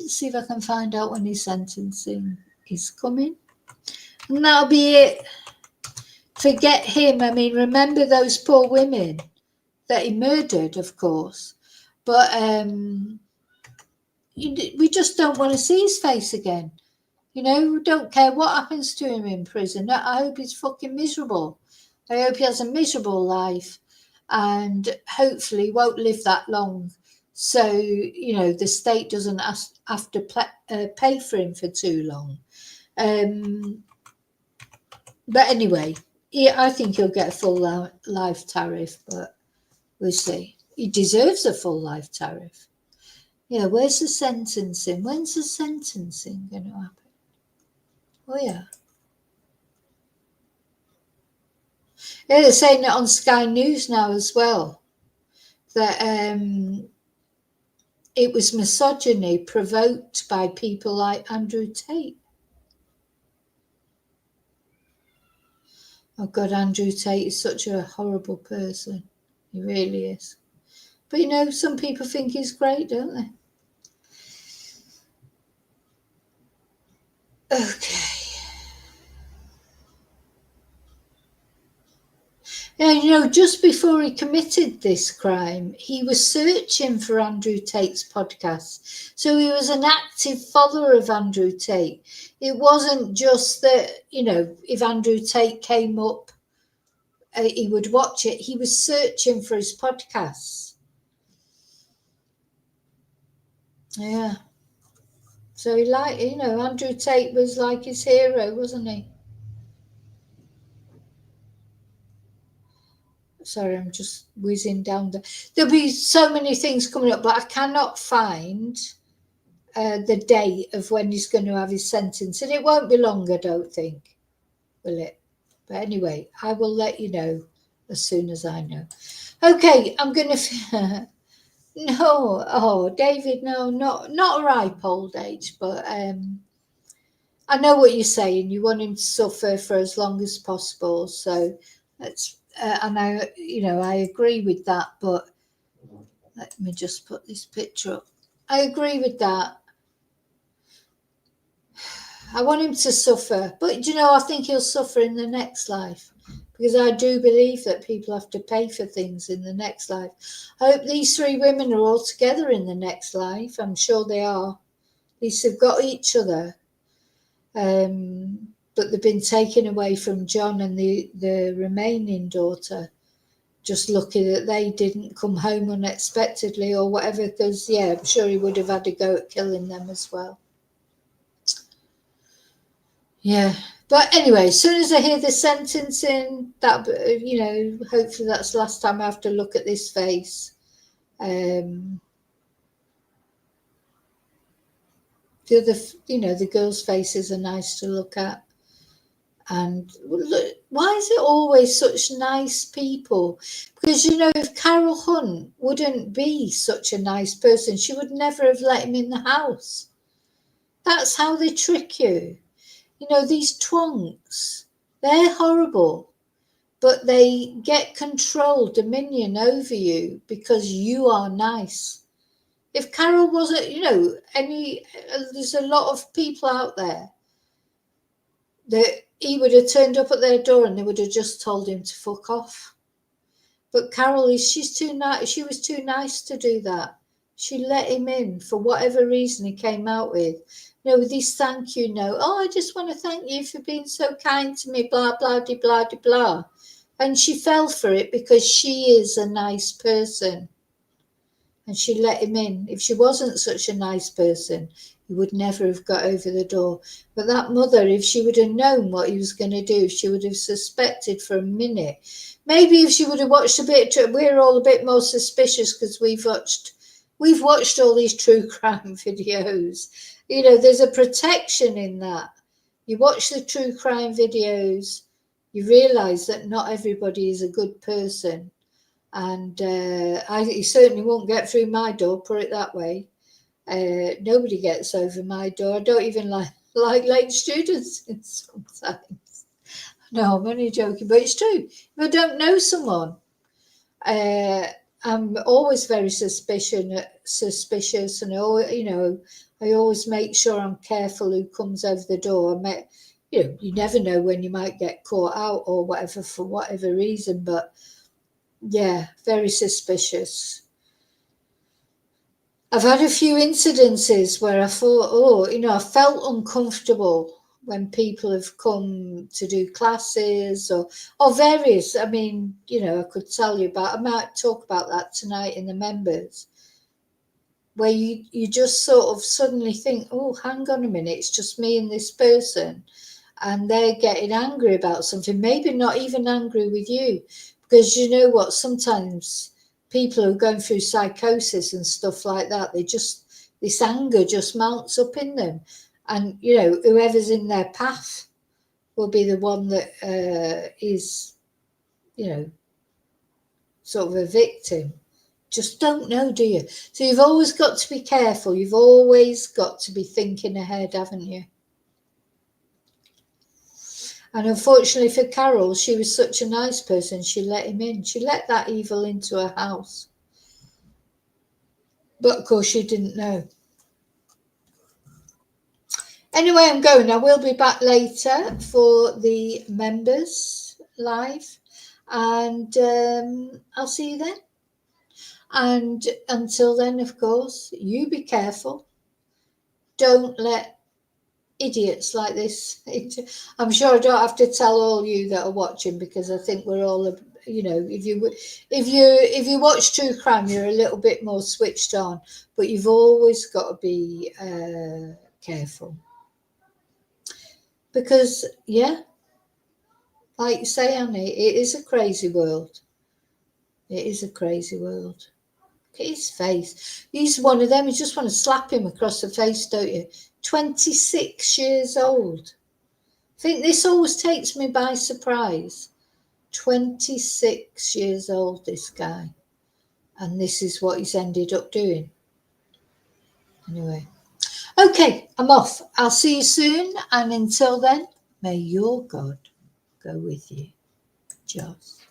see if I can find out when his sentencing is coming. And that'll be it. Forget him. I mean, remember those poor women that he murdered, of course. But we just don't want to see his face again. We don't care what happens to him in prison. I hope he's fucking miserable. I hope he has a miserable life and hopefully won't live that long. So, the state doesn't have to pay for him for too long. But anyway, I think he'll get a full life tariff, but we'll see. He deserves a full life tariff. Yeah, where's the sentencing? When's the sentencing going to happen? Oh, yeah. Yeah, they're saying it on Sky News now as well, that it was misogyny provoked by people like Andrew Tate. Oh, God, Andrew Tate is such a horrible person. He really is. But, some people think he's great, don't they? Okay. Yeah, just before he committed this crime, he was searching for Andrew Tate's podcast. So he was an active follower of Andrew Tate. It wasn't just that, if Andrew Tate came up, he would watch it. He was searching for his podcasts. Yeah. So he Andrew Tate was like his hero, wasn't he? Sorry, I'm just whizzing down there. There'll be so many things coming up, but I cannot find the date of when he's going to have his sentence. And it won't be long, I don't think, will it? But anyway, I will let you know as soon as I know. Okay, I'm going to... No, David, no, not a ripe old age, but I know what you're saying. You want him to suffer for as long as possible. So that's... and I agree with that, but let me just put this picture up. I agree with that. I want him to suffer, but I think he'll suffer in the next life, because I do believe that people have to pay for things in the next life. I hope these three women are all together in the next life. I'm sure they are. At least they've got each other. But they've been taken away from John and the remaining daughter. Just lucky that they didn't come home unexpectedly or whatever, because, I'm sure he would have had to go at killing them as well. Yeah. But anyway, as soon as I hear the sentencing, that, hopefully that's the last time I have to look at this face. The other, the girls' faces are nice to look at. And look, why is it always such nice people? Because, if Carol Hunt wouldn't be such a nice person, she would never have let him in the house. That's how they trick you. These twonks, they're horrible, but they get control, dominion over you because you are nice. If Carol wasn't, there's a lot of people out there that he would have turned up at their door and they would have just told him to fuck off. But Carol, she's too nice. She was too nice to do that. She let him in for whatever reason he came out with. With his thank you note. Oh, I just want to thank you for being so kind to me, blah, blah, de, blah, de, blah. And she fell for it because she is a nice person. And she let him in. If she wasn't such a nice person, he would never have got over the door. But that mother, if she would have known what he was going to do, if she would have suspected for a minute, maybe if she would have watched a bit, we're all a bit more suspicious because we've watched all these true crime videos, You know, there's a protection in that. You watch the true crime videos, you realise that not everybody is a good person. And you certainly won't get through my door, put it that way. Nobody gets over my door. I don't even like late students sometimes. No, I'm only joking, but it's true. If I don't know someone, I'm always very suspicious, and I always make sure I'm careful who comes over the door. You never know when you might get caught out or whatever for whatever reason, but yeah, very suspicious. I've had a few incidences where I thought, I felt uncomfortable when people have come to do classes or various. I mean, I could tell you about, I might talk about that tonight in the members, where you just sort of suddenly think, oh, hang on a minute, it's just me and this person, and they're getting angry about something, maybe not even angry with you, because you know what, sometimes people who are going through psychosis and stuff like that, this anger just mounts up in them, and whoever's in their path will be the one that is sort of a victim. Just don't know, do you? So you've always got to be careful. You've always got to be thinking ahead, haven't you? And unfortunately for Carol, she was such a nice person. She let him in. She let that evil into her house. But of course, she didn't know. Anyway, I'm going. I will be back later for the members live. And I'll see you then. And until then, of course, you be careful. Don't let idiots like this. I'm sure I don't have to tell all you that are watching, because I think we're all, if you watch true crime, you're a little bit more switched on. But you've always got to be careful, because like you say, Annie, it is a crazy world. It is a crazy world. Look at his face. He's one of them. You just want to slap him across the face, don't you? 26 years old. I think this always takes me by surprise. 26 years old, this guy. And this is what he's ended up doing. Anyway. Okay, I'm off. I'll see you soon. And until then, may your God go with you. Joss.